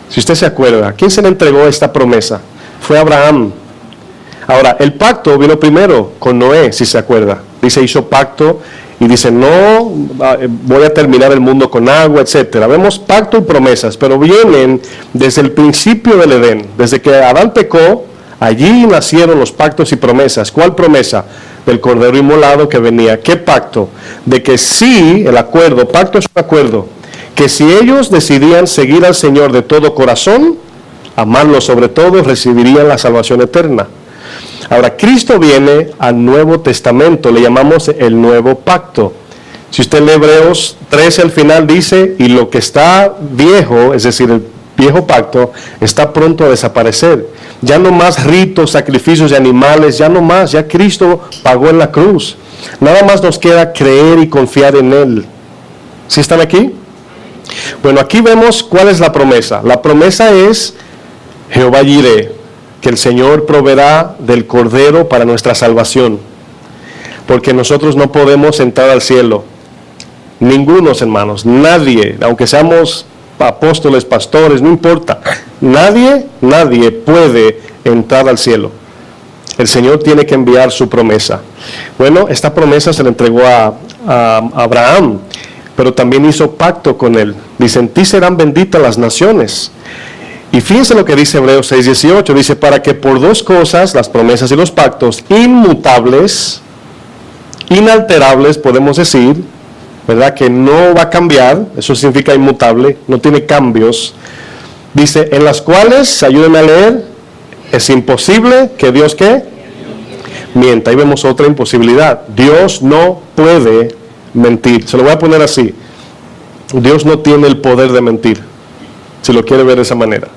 Si usted se acuerda, ¿a quién se le entregó esta promesa? Fue Abraham. Ahora, el pacto vino primero con Noé, si se acuerda. Dice, hizo pacto y dice, no, voy a terminar el mundo con agua, etcétera. Vemos pacto y promesas, pero vienen desde el principio del Edén. Desde que Adán pecó, allí nacieron los pactos y promesas. ¿Cuál promesa? Del cordero inmolado que venía. ¿Qué pacto? De que sí, el acuerdo, pacto es un acuerdo, que si ellos decidían seguir al Señor de todo corazón, amarlo sobre todo, recibirían la salvación eterna. Ahora, Cristo viene al Nuevo Testamento, le llamamos el Nuevo Pacto. Si usted lee Hebreos 13 al final dice, y lo que está viejo, es decir, el viejo pacto, está pronto a desaparecer. Ya no más ritos, sacrificios de animales, ya no más, ya Cristo pagó en la cruz. Nada más nos queda creer y confiar en Él. ¿Sí están aquí? Bueno, aquí vemos cuál es la promesa. La promesa es Jehová Jireh, que el Señor proveerá del Cordero para nuestra salvación. Porque nosotros no podemos entrar al cielo. Ningunos, hermanos, nadie, aunque seamos apóstoles, pastores, no importa. Nadie puede entrar al cielo. El Señor tiene que enviar su promesa. Bueno, esta promesa se le entregó a Abraham, pero también hizo pacto con él. Dice, en ti serán benditas las naciones. Y fíjense lo que dice Hebreos 6:18, dice, para que por dos cosas, las promesas y los pactos, inmutables, inalterables, podemos decir, ¿verdad? Que no va a cambiar, eso significa inmutable, no tiene cambios. Dice, en las cuales, ayúdenme a leer, es imposible que Dios, ¿qué? Mienta. Ahí vemos otra imposibilidad. Dios no puede mentir. Se lo voy a poner así. Dios no tiene el poder de mentir, si lo quiere ver de esa manera.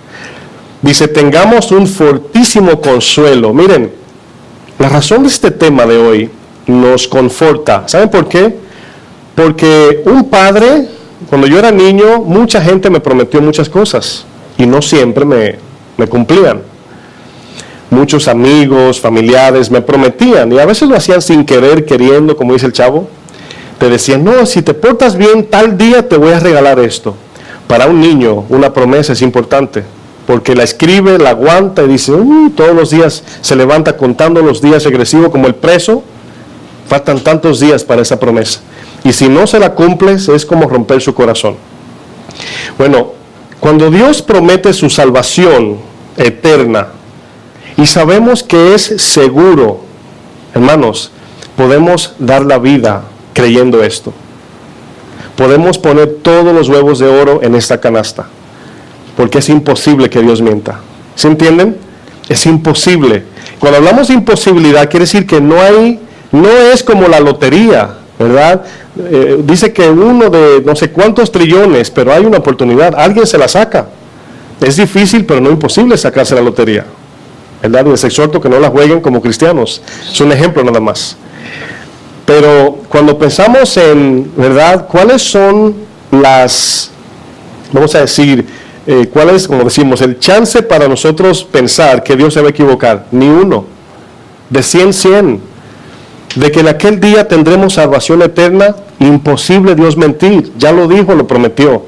Dice, tengamos un fortísimo consuelo. Miren, la razón de este tema de hoy nos conforta. ¿Saben por qué? Porque un padre, cuando yo era niño, mucha gente me prometió muchas cosas y no siempre me cumplían. Muchos amigos, familiares me prometían y a veces lo hacían sin querer, queriendo, como dice el chavo. Te decían, no, si te portas bien tal día te voy a regalar esto. Para un niño una promesa es importante, porque la escribe, la aguanta y dice, todos los días se levanta contando los días regresivos como el preso. Faltan tantos días para esa promesa. Y si no se la cumples es como romper su corazón. Bueno, cuando Dios promete su salvación eterna y sabemos que es seguro, hermanos, podemos dar la vida creyendo esto. podemos poner todos los huevos de oro en esta canasta, porque es imposible que Dios mienta. ¿Se entienden? Es imposible. Cuando hablamos de imposibilidad, quiere decir que no es como la lotería, ¿verdad? Dice que uno de no sé cuántos trillones, pero hay una oportunidad, alguien se la saca. Es difícil, pero no imposible sacarse la lotería, ¿verdad? Y les exhorto que no la jueguen como cristianos. Es un ejemplo nada más. Pero cuando pensamos en, ¿verdad?, ¿cuáles son las, vamos a decir, cuál es, como decimos, el chance para nosotros pensar que Dios se va a equivocar? Ni uno. De 100. De que en aquel día tendremos salvación eterna, imposible Dios mentir. Ya lo dijo, lo prometió.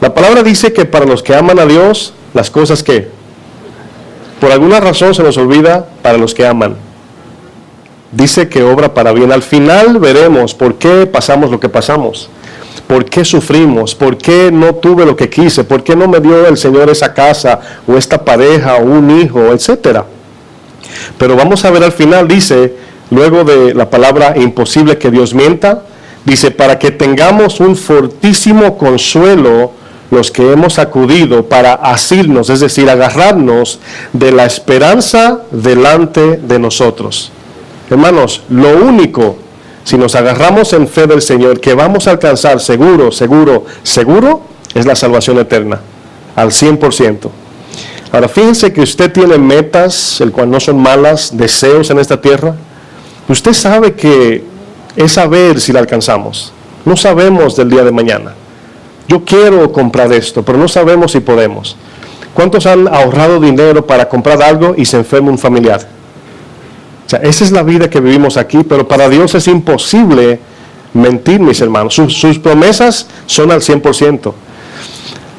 La palabra dice que para los que aman a Dios, las cosas que por alguna razón se nos olvida, para los que aman. Dice que obra para bien. Al final veremos por qué pasamos lo que pasamos. ¿Por qué sufrimos? ¿Por qué no tuve lo que quise? ¿Por qué no me dio el Señor esa casa o esta pareja o un hijo, etcétera? Pero vamos a ver al final, dice, luego de la palabra imposible que Dios mienta, dice, para que tengamos un fortísimo consuelo los que hemos acudido para asirnos, es decir, agarrarnos de la esperanza delante de nosotros. Hermanos, lo único, si nos agarramos en fe del Señor, que vamos a alcanzar seguro, es la salvación eterna, al 100%. Ahora, fíjense que usted tiene metas, el cual no son malas, deseos en esta tierra. Usted sabe que es saber si la alcanzamos. No sabemos del día de mañana. Yo quiero comprar esto, pero no sabemos si podemos. ¿Cuántos han ahorrado dinero para comprar algo y se enferma un familiar? O sea, esa es la vida que vivimos aquí, pero para Dios es imposible mentir, mis hermanos. Sus promesas son al 100%.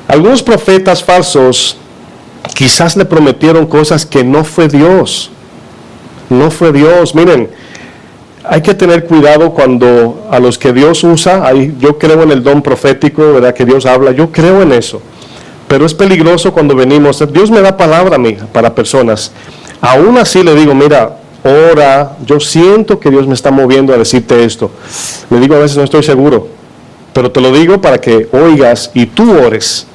Algunos profetas falsos quizás le prometieron cosas que no fue Dios. No fue Dios. Miren, hay que tener cuidado cuando a los que Dios usa, yo creo en el don profético, ¿verdad?, que Dios habla, yo creo en eso. Pero es peligroso cuando venimos, Dios me da palabra a mí, para personas. Aún así le digo, mira, ora, yo siento que Dios me está moviendo a decirte esto. Le digo, a veces no estoy seguro, pero te lo digo para que oigas y tú ores.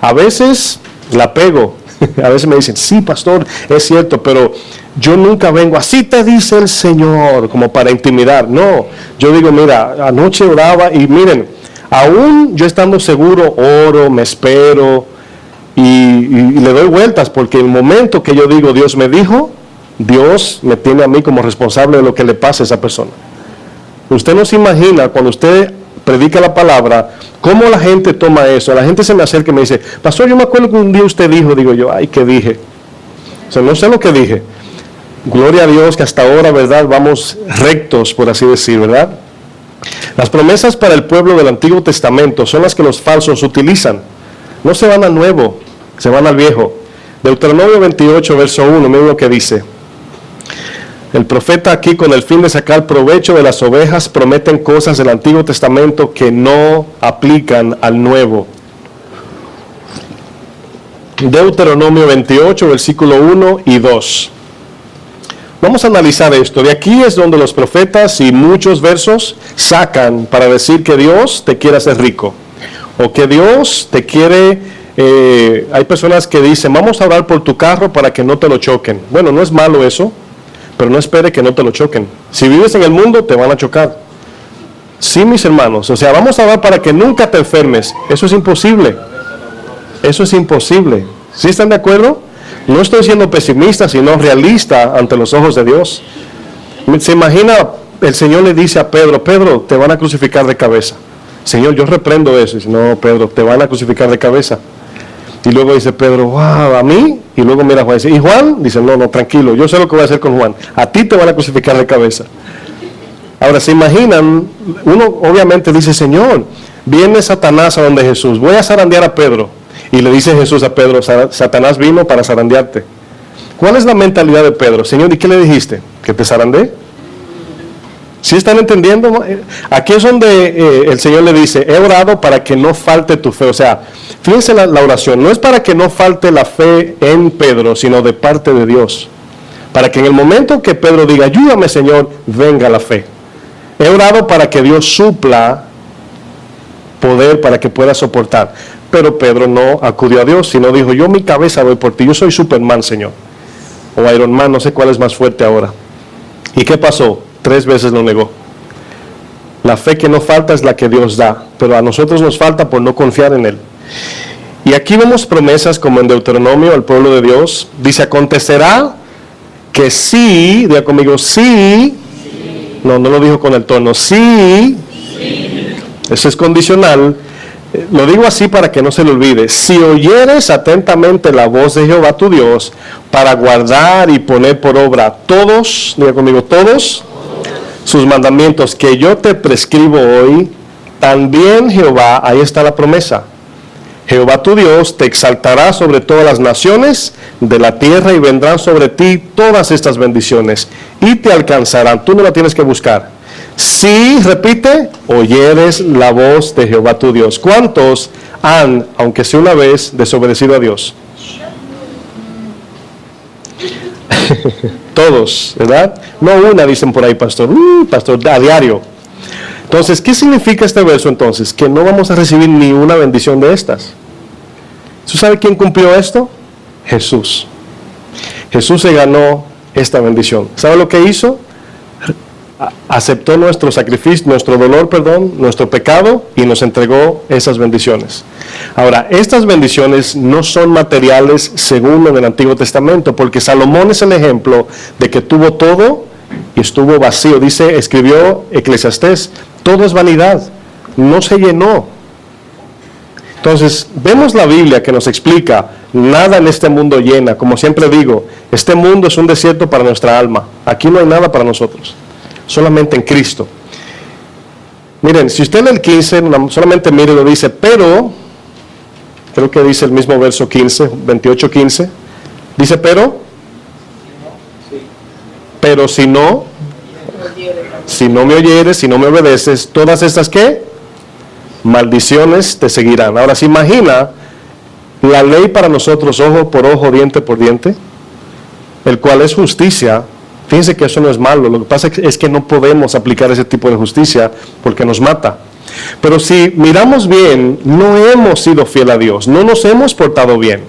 A veces la pego, a veces me dicen, sí, pastor, es cierto, pero yo nunca vengo, así te dice el Señor, como para intimidar. No, yo digo, mira, anoche oraba y miren, aún yo estando seguro, oro, me espero y le doy vueltas, porque el momento que yo digo, Dios me dijo, Dios me tiene a mí como responsable de lo que le pase a esa persona. Usted no se imagina cuando usted predica la palabra, cómo la gente toma eso. La gente se me acerca y me dice, pastor, yo me acuerdo que un día usted dijo, digo yo, ay, ¿qué dije? O sea, no sé lo que dije. Gloria a Dios que hasta ahora, ¿verdad?, vamos rectos, por así decir, ¿verdad? Las promesas para el pueblo del Antiguo Testamento son las que los falsos utilizan. No se van al nuevo, se van al viejo. Deuteronomio 28, verso 1, miren lo que dice. El profeta aquí, con el fin de sacar provecho de las ovejas, prometen cosas del Antiguo Testamento que no aplican al Nuevo. Deuteronomio 28, versículo 1 y 2. Vamos a analizar esto. De aquí es donde los profetas y muchos versos sacan para decir que Dios te quiere hacer rico. O que Dios te quiere... hay personas que dicen, vamos a orar por tu carro para que no te lo choquen. Bueno, no es malo eso, pero no espere que no te lo choquen. Si vives en el mundo, te van a chocar. Sí, mis hermanos, o sea, vamos a orar para que nunca te enfermes. Eso es imposible. Eso es imposible. ¿Sí están de acuerdo? No estoy siendo pesimista, sino realista ante los ojos de Dios. Se imagina, el Señor le dice a Pedro, Pedro, te van a crucificar de cabeza. Señor, yo reprendo eso. Y dice, no, Pedro, te van a crucificar de cabeza. Y luego dice Pedro, wow, ¿a mí? Y luego mira a Juan y dice, ¿y Juan? Dice, no, tranquilo, yo sé lo que voy a hacer con Juan. A ti te van a crucificar de cabeza. Ahora, ¿se imaginan? Uno obviamente dice, Señor, viene Satanás a donde Jesús, voy a zarandear a Pedro. Y le dice Jesús a Pedro, Satanás vino para zarandearte. ¿Cuál es la mentalidad de Pedro? Señor, ¿y qué le dijiste? ¿Que te zarandee? ¿Sí están entendiendo? Aquí es donde el Señor le dice, he orado para que no falte tu fe. O sea, fíjense la oración, no es para que no falte la fe en Pedro, sino de parte de Dios. Para que en el momento que Pedro diga, ayúdame Señor, venga la fe. He orado para que Dios supla poder para que puedas soportar. Pero Pedro no acudió a Dios, sino dijo, yo mi cabeza doy por ti, yo soy Superman, Señor. O Iron Man, no sé cuál es más fuerte ahora. ¿Y qué pasó? 3 veces lo negó. La fe que no falta es la que Dios da, pero a nosotros nos falta por no confiar en Él. Y aquí vemos promesas como en Deuteronomio al pueblo de Dios. Dice, acontecerá que sí, diga conmigo, sí. No lo dijo con el tono, sí. Eso es condicional. Lo digo así para que no se le olvide. Si oyeres atentamente la voz de Jehová tu Dios para guardar y poner por obra todos, diga conmigo, todos sus mandamientos que yo te prescribo hoy, también Jehová, ahí está la promesa, Jehová tu Dios te exaltará sobre todas las naciones de la tierra y vendrán sobre ti todas estas bendiciones y te alcanzarán. Tú no la tienes que buscar. Si, repite, oyeres la voz de Jehová tu Dios. ¿Cuántos han, aunque sea una vez, desobedecido a Dios? Todos, ¿verdad? No una, dicen por ahí, pastor. Pastor, a diario. Entonces, ¿qué significa este verso entonces? Que no vamos a recibir ni una bendición de estas. ¿Tú sabes quién cumplió esto? Jesús. Jesús se ganó esta bendición. ¿Sabe lo que hizo? Aceptó nuestro sacrificio, nuestro dolor, nuestro pecado y nos entregó esas bendiciones. Ahora, estas bendiciones no son materiales según en el Antiguo Testamento, porque Salomón es el ejemplo de que tuvo todo y estuvo vacío. Escribió Eclesiastés, todo es vanidad, no se llenó. Entonces, vemos la Biblia que nos explica, nada en este mundo llena. Como siempre digo, este mundo es un desierto para nuestra alma. Aquí no hay nada para nosotros. Solamente en Cristo. Miren, si usted lee el 15, solamente mire lo dice, pero, creo que dice el mismo verso 15, 28:15, dice pero si no me oyeres, si no me obedeces, todas estas ¿qué? Maldiciones te seguirán. Ahora, ¿se imagina la ley para nosotros, ojo por ojo, diente por diente? El cual es justicia. Fíjense que eso no es malo, lo que pasa es que no podemos aplicar ese tipo de justicia porque nos mata. Pero si miramos bien, no hemos sido fiel a Dios, no nos hemos portado bien,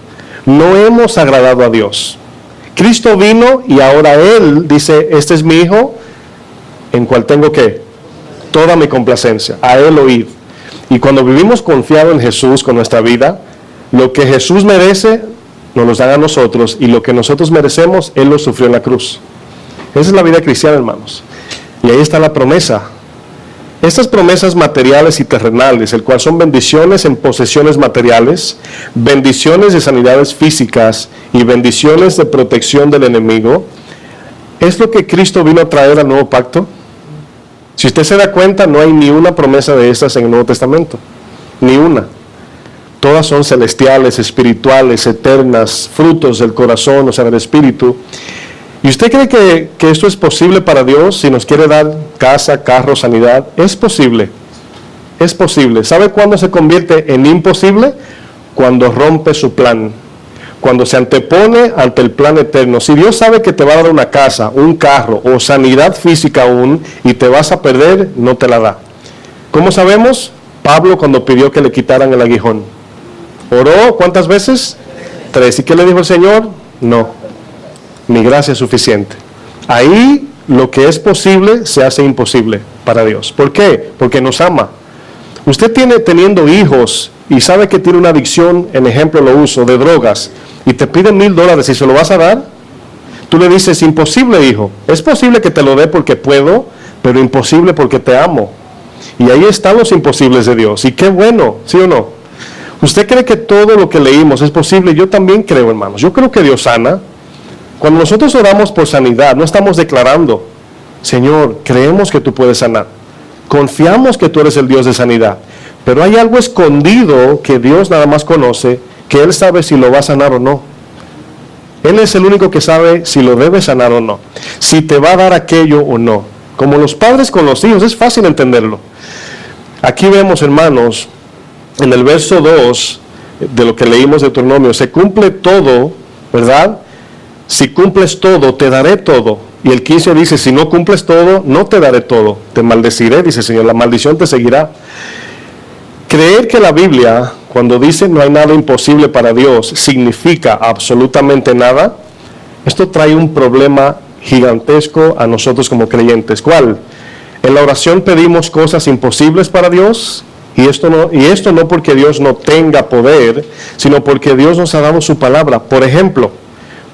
no hemos agradado a Dios. Cristo vino y ahora Él dice, este es mi Hijo, en cual tengo que toda mi complacencia, a Él oíd. Y cuando vivimos confiado en Jesús con nuestra vida, lo que Jesús merece, nos lo dan a nosotros, y lo que nosotros merecemos, Él lo sufrió en la cruz. Esa es la vida cristiana, hermanos. Y ahí está la promesa. Estas promesas materiales y terrenales, el cual son bendiciones en posesiones materiales, bendiciones de sanidades físicas y bendiciones de protección del enemigo, es lo que Cristo vino a traer al nuevo pacto. Si usted se da cuenta, no hay ni una promesa de estas en el Nuevo Testamento. Ni una. Todas son celestiales, espirituales, eternas, frutos del corazón, o sea, del Espíritu. ¿Y usted cree que esto es posible para Dios si nos quiere dar casa, carro, sanidad? Es posible. Es posible. ¿Sabe cuándo se convierte en imposible? Cuando rompe su plan. Cuando se antepone ante el plan eterno. Si Dios sabe que te va a dar una casa, un carro o sanidad física aún y te vas a perder, no te la da. ¿Cómo sabemos? Pablo cuando pidió que le quitaran el aguijón. ¿Oró cuántas veces? 3. ¿Y qué le dijo el Señor? No. Mi gracia es suficiente. Ahí lo que es posible se hace imposible para Dios. ¿Por qué? Porque nos ama. Usted teniendo hijos y sabe que tiene una adicción, en ejemplo lo uso, de drogas, y te piden $1,000 y se lo vas a dar, tú le dices, imposible, hijo. Es posible que te lo dé porque puedo, pero imposible porque te amo. Y ahí están los imposibles de Dios. Y qué bueno, ¿sí o no? ¿Usted cree que todo lo que leímos es posible? Yo también creo, hermanos. Yo creo que Dios sana. Cuando nosotros oramos por sanidad, no estamos declarando, Señor, creemos que tú puedes sanar. Confiamos que tú eres el Dios de sanidad. Pero hay algo escondido que Dios nada más conoce, que Él sabe si lo va a sanar o no. Él es el único que sabe si lo debe sanar o no. Si te va a dar aquello o no. Como los padres con los hijos, es fácil entenderlo. Aquí vemos, hermanos, en el verso 2 de lo que leímos de Deuteronomio, se cumple todo, ¿verdad? Si cumples todo, te daré todo. Y el 15 dice, si no cumples todo, no te daré todo. Te maldeciré, dice el Señor, la maldición te seguirá. Creer que la Biblia, cuando dice no hay nada imposible para Dios, significa absolutamente nada, esto trae un problema gigantesco a nosotros como creyentes. ¿Cuál? En la oración pedimos cosas imposibles para Dios, y esto no porque Dios no tenga poder, sino porque Dios nos ha dado su palabra. Por ejemplo,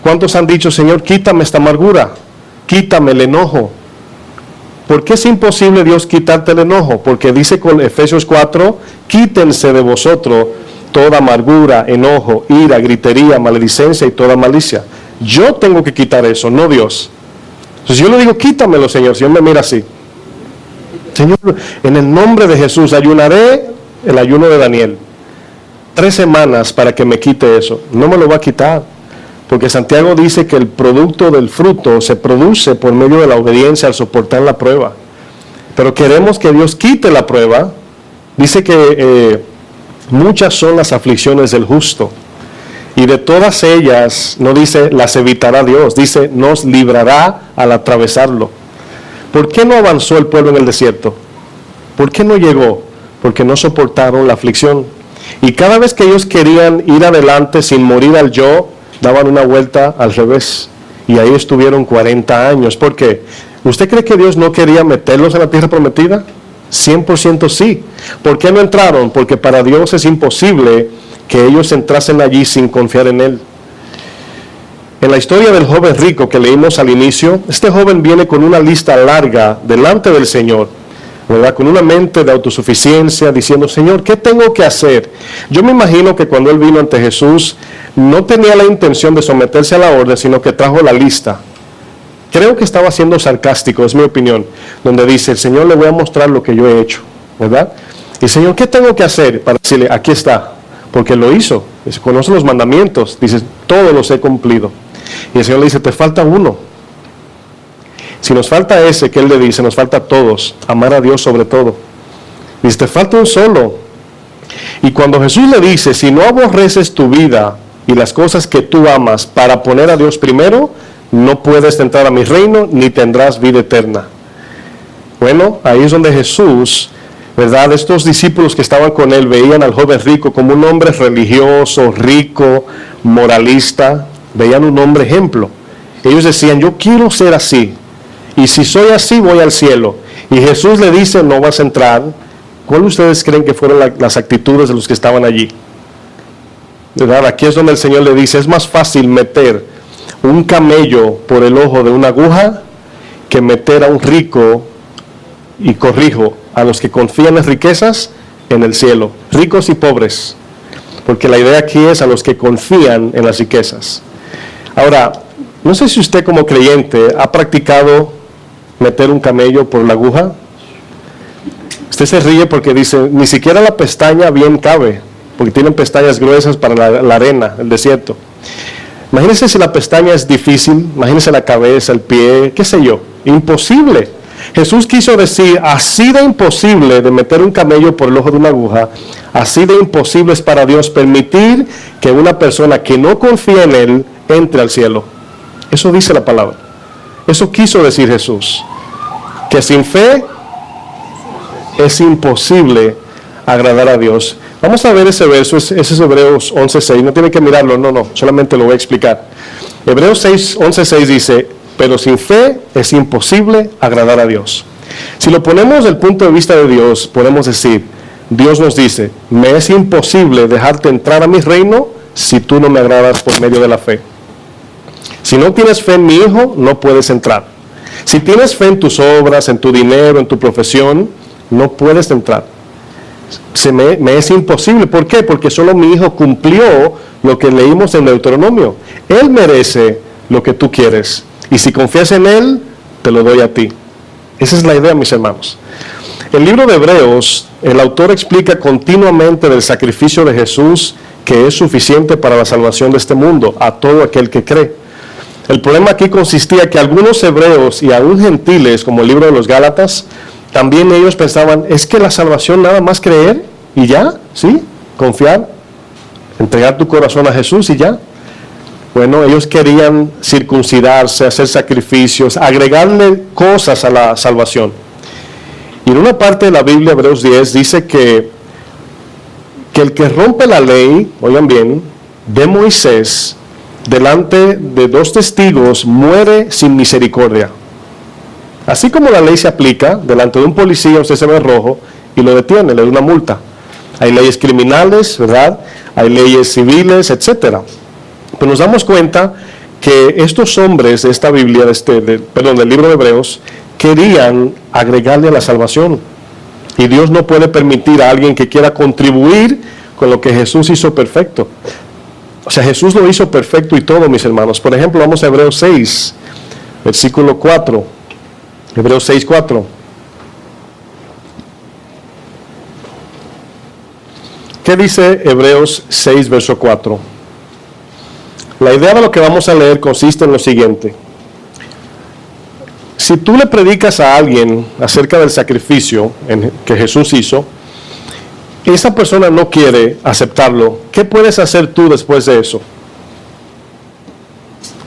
¿cuántos han dicho, Señor, quítame esta amargura, quítame el enojo? ¿Por qué es imposible Dios quitarte el enojo? Porque dice con Efesios 4, quítense de vosotros toda amargura, enojo, ira, gritería, maledicencia y toda malicia. Yo tengo que quitar eso, no Dios. Entonces yo le digo, quítamelo, Señor. Señor me mira así. Señor, en el nombre de Jesús, ayunaré el ayuno de Daniel. 3 semanas para que me quite eso. No me lo va a quitar. Porque Santiago dice que el producto del fruto se produce por medio de la obediencia al soportar la prueba. Pero queremos que Dios quite la prueba. Dice que muchas son las aflicciones del justo. Y de todas ellas, no dice las evitará Dios, dice nos librará al atravesarlo. ¿Por qué no avanzó el pueblo en el desierto? ¿Por qué no llegó? Porque no soportaron la aflicción. Y cada vez que ellos querían ir adelante sin morir al yo, daban una vuelta al revés. Y ahí estuvieron 40 años. ¿Por qué? ¿Usted cree que Dios no quería meterlos en la tierra prometida? 100% sí. ¿Por qué no entraron? Porque para Dios es imposible que ellos entrasen allí sin confiar en Él. En la historia del joven rico que leímos al inicio, este joven viene con una lista larga delante del Señor, ¿verdad? Con una mente de autosuficiencia, diciendo, Señor, ¿qué tengo que hacer? Yo me imagino que cuando él vino ante Jesús, no tenía la intención de someterse a la orden, sino que trajo la lista. Creo que estaba siendo sarcástico, es mi opinión, donde dice, el Señor le voy a mostrar lo que yo he hecho, ¿verdad? Y Señor, ¿qué tengo que hacer? Para decirle, aquí está, porque lo hizo. Dice, conoce los mandamientos, dice, todos los he cumplido. Y el Señor le dice, te falta uno. Si nos falta ese que Él le dice, nos falta a todos, amar a Dios sobre todo. Dice, te falta un solo. Y cuando Jesús le dice, si no aborreces tu vida y las cosas que tú amas para poner a Dios primero, no puedes entrar a mi reino ni tendrás vida eterna. Bueno, ahí es donde Jesús, ¿verdad? Estos discípulos que estaban con Él veían al joven rico como un hombre religioso, rico, moralista. Veían un hombre ejemplo. Ellos decían, yo quiero ser así. Y si soy así, voy al cielo. Y Jesús le dice, no vas a entrar. ¿Cuál ustedes creen que fueron las actitudes de los que estaban allí? ¿Verdad? Aquí es donde el Señor le dice, es más fácil meter un camello por el ojo de una aguja que meter a un rico, y corrijo, a los que confían en riquezas en el cielo. Ricos y pobres. Porque la idea aquí es a los que confían en las riquezas. Ahora, no sé si usted como creyente ha practicado meter un camello por la aguja. Usted se ríe porque dice, ni siquiera la pestaña bien cabe, porque tienen pestañas gruesas para la arena, el desierto. Imagínese si la pestaña es difícil, imagínese la cabeza, el pie, qué sé yo, imposible. Jesús quiso decir, así de imposible de meter un camello por el ojo de una aguja, así de imposible es para Dios permitir que una persona que no confía en Él entre al cielo. Eso dice la palabra. Eso quiso decir Jesús. Que sin fe es imposible agradar a Dios. Vamos a ver ese verso, ese es Hebreos 11:6. No tiene que mirarlo, no, solamente lo voy a explicar. Hebreos 11:6 dice, pero sin fe es imposible agradar a Dios. Si lo ponemos desde el punto de vista de Dios, podemos decir, Dios nos dice, me es imposible dejarte entrar a mi reino si tú no me agradas por medio de la fe. Si no tienes fe en mi hijo, no puedes entrar. Si tienes fe en tus obras, en tu dinero, en tu profesión, no puedes entrar. Me es imposible. ¿Por qué? Porque solo mi hijo cumplió lo que leímos en Deuteronomio. Él merece lo que tú quieres. Y si confías en Él, te lo doy a ti. Esa es la idea, mis hermanos. El libro de Hebreos, el autor explica continuamente del sacrificio de Jesús que es suficiente para la salvación de este mundo, a todo aquel que cree. El problema aquí consistía que algunos hebreos y aún gentiles, como el libro de los Gálatas, también ellos pensaban, ¿es que la salvación nada más creer y ya? ¿Sí? Confiar, entregar tu corazón a Jesús y ya. Bueno, ellos querían circuncidarse, hacer sacrificios, agregarle cosas a la, salvación. Y en una parte de la Biblia, Hebreos 10, dice que que el que rompe la ley, oigan bien, de Moisés, delante de 2 testigos, muere sin misericordia. Así como la ley se aplica, delante de un policía usted se ve rojo y lo detiene, le da una multa. Hay leyes criminales, ¿verdad? Hay leyes civiles, etc. Pero nos damos cuenta que estos hombres de esta Biblia, del libro de Hebreos, querían agregarle a la salvación. Y Dios no puede permitir a alguien que quiera contribuir con lo que Jesús hizo perfecto. O sea, Jesús lo hizo perfecto y todo, mis hermanos. Por ejemplo, vamos a Hebreos 6, versículo 4. Hebreos 6, 4. ¿Qué dice Hebreos 6, verso 4? La idea de lo que vamos a leer consiste en lo siguiente. Si tú le predicas a alguien acerca del sacrificio que Jesús hizo, esa persona no quiere aceptarlo, ¿qué puedes hacer tú después de eso?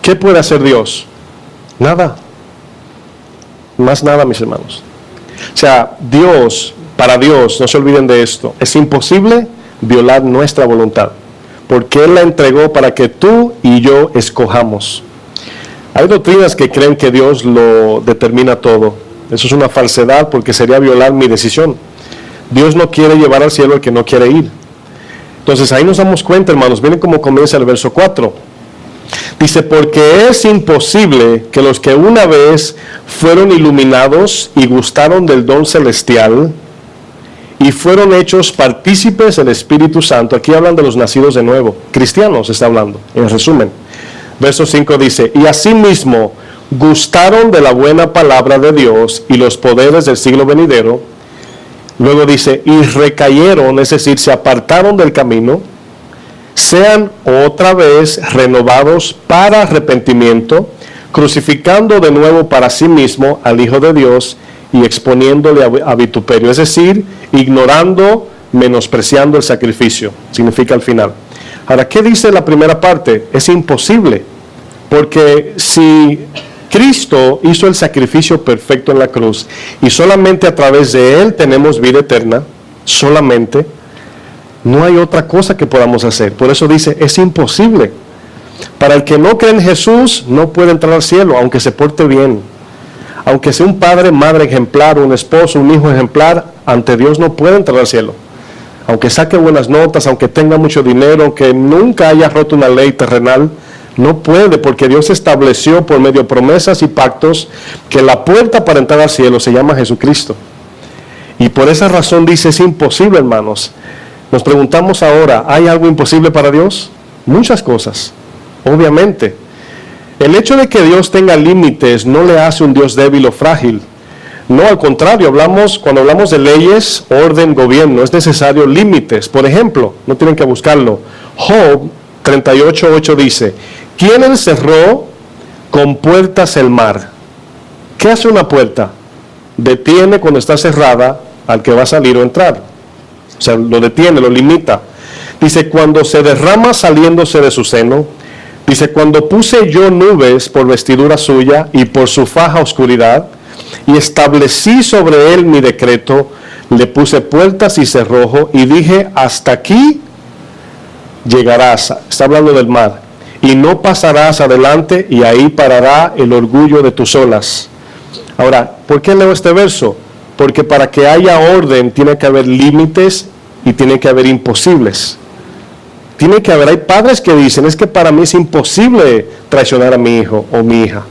¿Qué puede hacer Dios? Nada. Más nada, mis hermanos. O sea, para Dios, no se olviden de esto, es imposible violar nuestra voluntad, porque Él la entregó para que tú y yo escojamos. Hay doctrinas que creen que Dios lo determina todo. Eso es una falsedad porque sería violar mi decisión. Dios no quiere llevar al cielo al que no quiere ir. Entonces ahí nos damos cuenta, hermanos. Miren cómo comienza el verso 4. Dice, porque es imposible que los que una vez fueron iluminados y gustaron del don celestial y fueron hechos partícipes del Espíritu Santo. Aquí hablan de los nacidos de nuevo. Cristianos está hablando, en resumen. Verso 5 dice, y asimismo gustaron de la buena palabra de Dios y los poderes del siglo venidero. Luego dice, y recayeron, es decir, se apartaron del camino, sean otra vez renovados para arrepentimiento, crucificando de nuevo para sí mismo al Hijo de Dios y exponiéndole a vituperio, es decir, ignorando, menospreciando el sacrificio, significa al final. Ahora, ¿qué dice la primera parte? Es imposible, porque si Cristo hizo el sacrificio perfecto en la cruz y solamente a través de Él tenemos vida eterna, solamente, no hay otra cosa que podamos hacer. Por eso dice, es imposible. Para el que no cree en Jesús, no puede entrar al cielo, aunque se porte bien. Aunque sea un padre, madre ejemplar, un esposo, un hijo ejemplar, ante Dios no puede entrar al cielo. Aunque saque buenas notas, aunque tenga mucho dinero, aunque nunca haya roto una ley terrenal, no puede, porque Dios estableció por medio de promesas y pactos que la puerta para entrar al cielo se llama Jesucristo. Y por esa razón dice, es imposible, hermanos. Nos preguntamos ahora, ¿hay algo imposible para Dios? Muchas cosas, obviamente. El hecho de que Dios tenga límites no le hace un Dios débil o frágil. No, al contrario, cuando hablamos de leyes, orden, gobierno, es necesario límites. Por ejemplo, no tienen que buscarlo. Job 38:8 dice, ¿quién encerró con puertas el mar? ¿Qué hace una puerta? Detiene cuando está cerrada al que va a salir o entrar. O sea, lo detiene, lo limita. Dice, cuando se derrama saliéndose de su seno. Dice, cuando puse yo nubes por vestidura suya y por su faja oscuridad, y establecí sobre él mi decreto, le puse puertas y cerrojo, y dije, hasta aquí llegarás. Está hablando del mar. Y no pasarás adelante, y ahí parará el orgullo de tus olas. Ahora, ¿por qué leo este verso? Porque para que haya orden tiene que haber límites y tiene que haber imposibles. Tiene que haber, hay padres que dicen, es que para mí es imposible traicionar a mi hijo o mi hija.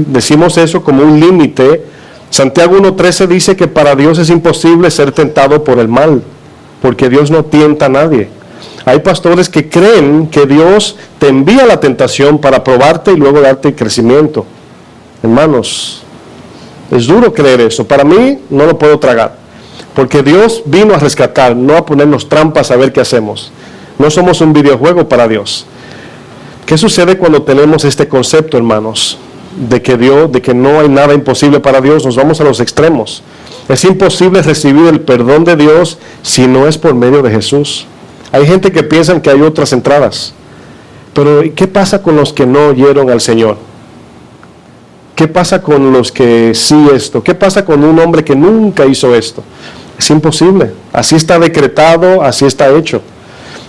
Decimos eso como un límite. Santiago 1:13 dice que para Dios es imposible ser tentado por el mal, porque Dios no tienta a nadie. Hay pastores que creen que Dios te envía la tentación para probarte y luego darte crecimiento. Hermanos, es duro creer eso. Para mí no lo puedo tragar, porque Dios vino a rescatar, no a ponernos trampas a ver qué hacemos. No somos un videojuego para Dios. ¿Qué sucede cuando tenemos este concepto, hermanos? De que no hay nada imposible para Dios. Nos vamos a los extremos. Es imposible recibir el perdón de Dios si no es por medio de Jesús. Hay gente que piensa que hay otras entradas. Pero ¿qué pasa con los que no oyeron al Señor? ¿Qué pasa con los que sí esto? ¿Qué pasa con un hombre que nunca hizo esto? Es imposible. Así está decretado, así está hecho.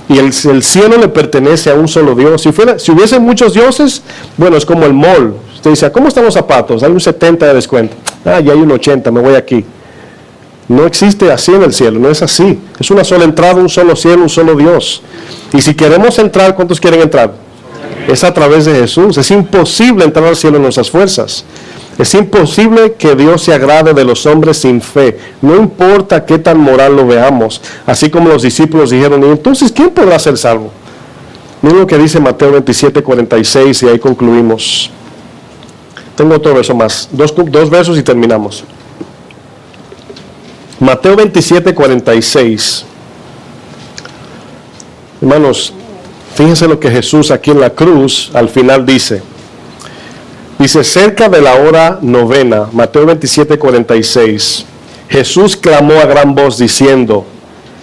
Y el cielo le pertenece a un solo Dios. Si hubiesen muchos dioses, bueno, es como el mall. Usted dice, ¿cómo están los zapatos? Hay un 70 de descuento. Ya hay un 80, me voy aquí. No existe así en el cielo, no es así. Es una sola entrada, un solo cielo, un solo Dios. Y si queremos entrar, ¿cuántos quieren entrar? Es a través de Jesús. Es imposible entrar al cielo en nuestras fuerzas. Es imposible que Dios se agrade de los hombres sin fe. No importa qué tan moral lo veamos. Así como los discípulos dijeron, ¿y entonces quién podrá ser salvo? Miren lo que dice Mateo 27:46 y ahí concluimos. Tengo otro verso más. Dos versos y terminamos. Mateo 27:46. Hermanos, fíjense lo que Jesús aquí en la cruz al final dice. Dice, cerca de la hora novena, Mateo 27:46, Jesús clamó a gran voz diciendo,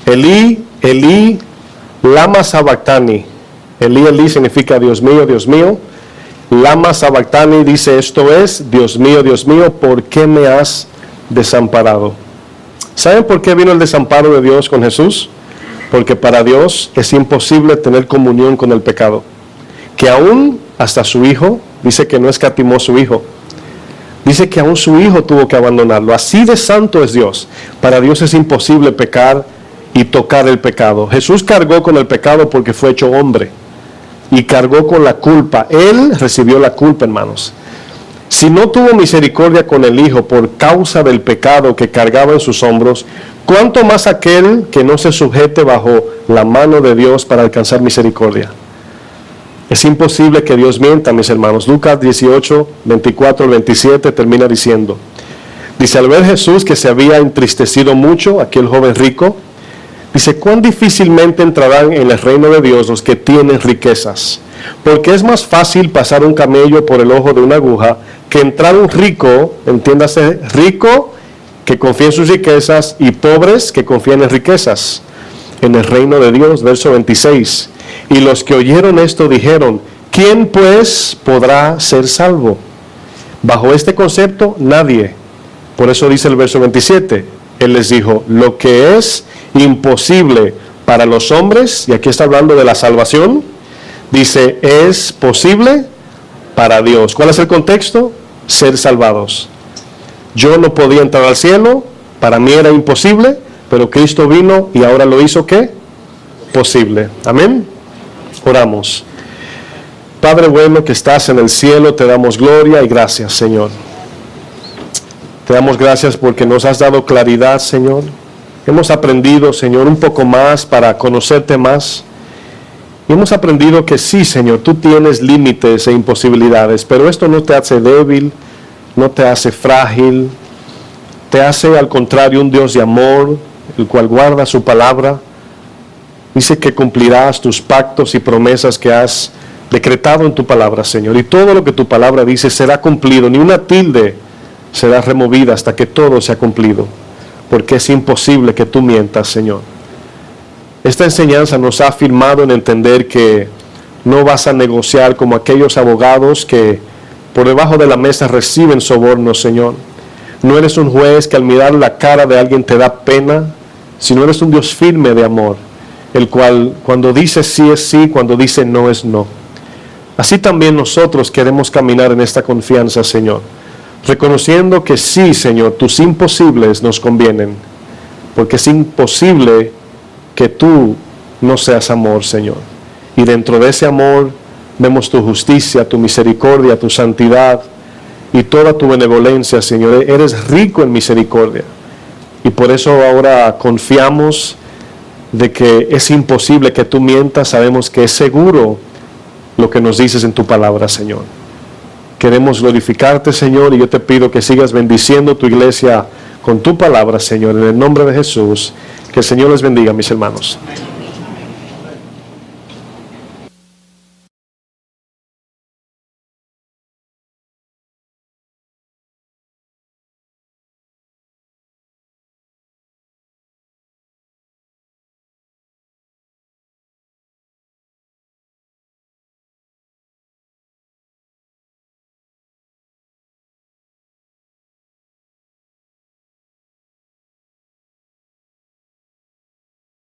Elí, Elí, lama sabactani. Elí, Elí significa Dios mío, lama sabactani dice, esto es, Dios mío, ¿por qué me has desamparado? ¿Saben por qué vino el desamparo de Dios con Jesús? Porque para Dios es imposible tener comunión con el pecado. Que aún hasta su Hijo, dice que no escatimó su Hijo. Dice que aún su Hijo tuvo que abandonarlo. Así de santo es Dios. Para Dios es imposible pecar y tocar el pecado. Jesús cargó con el pecado porque fue hecho hombre. Y cargó con la culpa. Él recibió la culpa, hermanos. Si no tuvo misericordia con el Hijo por causa del pecado que cargaba en sus hombros, ¿cuánto más aquel que no se sujete bajo la mano de Dios para alcanzar misericordia? Es imposible que Dios mienta, mis hermanos. Lucas 18, 24 al 27 termina diciendo, dice, al ver Jesús que se había entristecido mucho, aquel joven rico, dice, cuán difícilmente entrarán en el reino de Dios los que tienen riquezas. Porque es más fácil pasar un camello por el ojo de una aguja que entrar un rico, entiéndase, rico que confía en sus riquezas y pobres que confían en riquezas, en el reino de Dios. Verso 26. Y los que oyeron esto dijeron, ¿quién pues podrá ser salvo? Bajo este concepto, nadie. Por eso dice el verso 27, Él les dijo, lo que es imposible para los hombres, y aquí está hablando de la salvación, dice, es posible para Dios. ¿Cuál es el contexto? Ser salvados. Yo no podía entrar al cielo, para mí era imposible, pero Cristo vino y ahora lo hizo, ¿qué? Posible. Amén. Oramos. Padre bueno que estás en el cielo, te damos gloria y gracias, Señor. Te damos gracias porque nos has dado claridad, Señor. Hemos aprendido, Señor, un poco más para conocerte más. Y hemos aprendido que sí, Señor, tú tienes límites e imposibilidades, pero esto no te hace débil, no te hace frágil, te hace al contrario un Dios de amor, el cual guarda su palabra. Dice que cumplirás tus pactos y promesas que has decretado en tu palabra, Señor. Y todo lo que tu palabra dice será cumplido, ni una tilde será removida hasta que todo sea cumplido. Porque es imposible que tú mientas, Señor. Esta enseñanza nos ha afirmado en entender que no vas a negociar como aquellos abogados que por debajo de la mesa reciben sobornos, Señor. No eres un juez que al mirar la cara de alguien te da pena, sino eres un Dios firme de amor, el cual cuando dice sí es sí, cuando dice no es no. Así también nosotros queremos caminar en esta confianza, Señor, reconociendo que sí, Señor, tus imposibles nos convienen, porque es imposible que tú no seas amor, Señor. Y dentro de ese amor vemos tu justicia, tu misericordia, tu santidad y toda tu benevolencia, Señor. Eres rico en misericordia. Y por eso ahora confiamos de que es imposible que tú mientas. Sabemos que es seguro lo que nos dices en tu palabra, Señor. Queremos glorificarte, Señor, y yo te pido que sigas bendiciendo tu iglesia con tu palabra, Señor, en el nombre de Jesús. Que el Señor les bendiga, mis hermanos.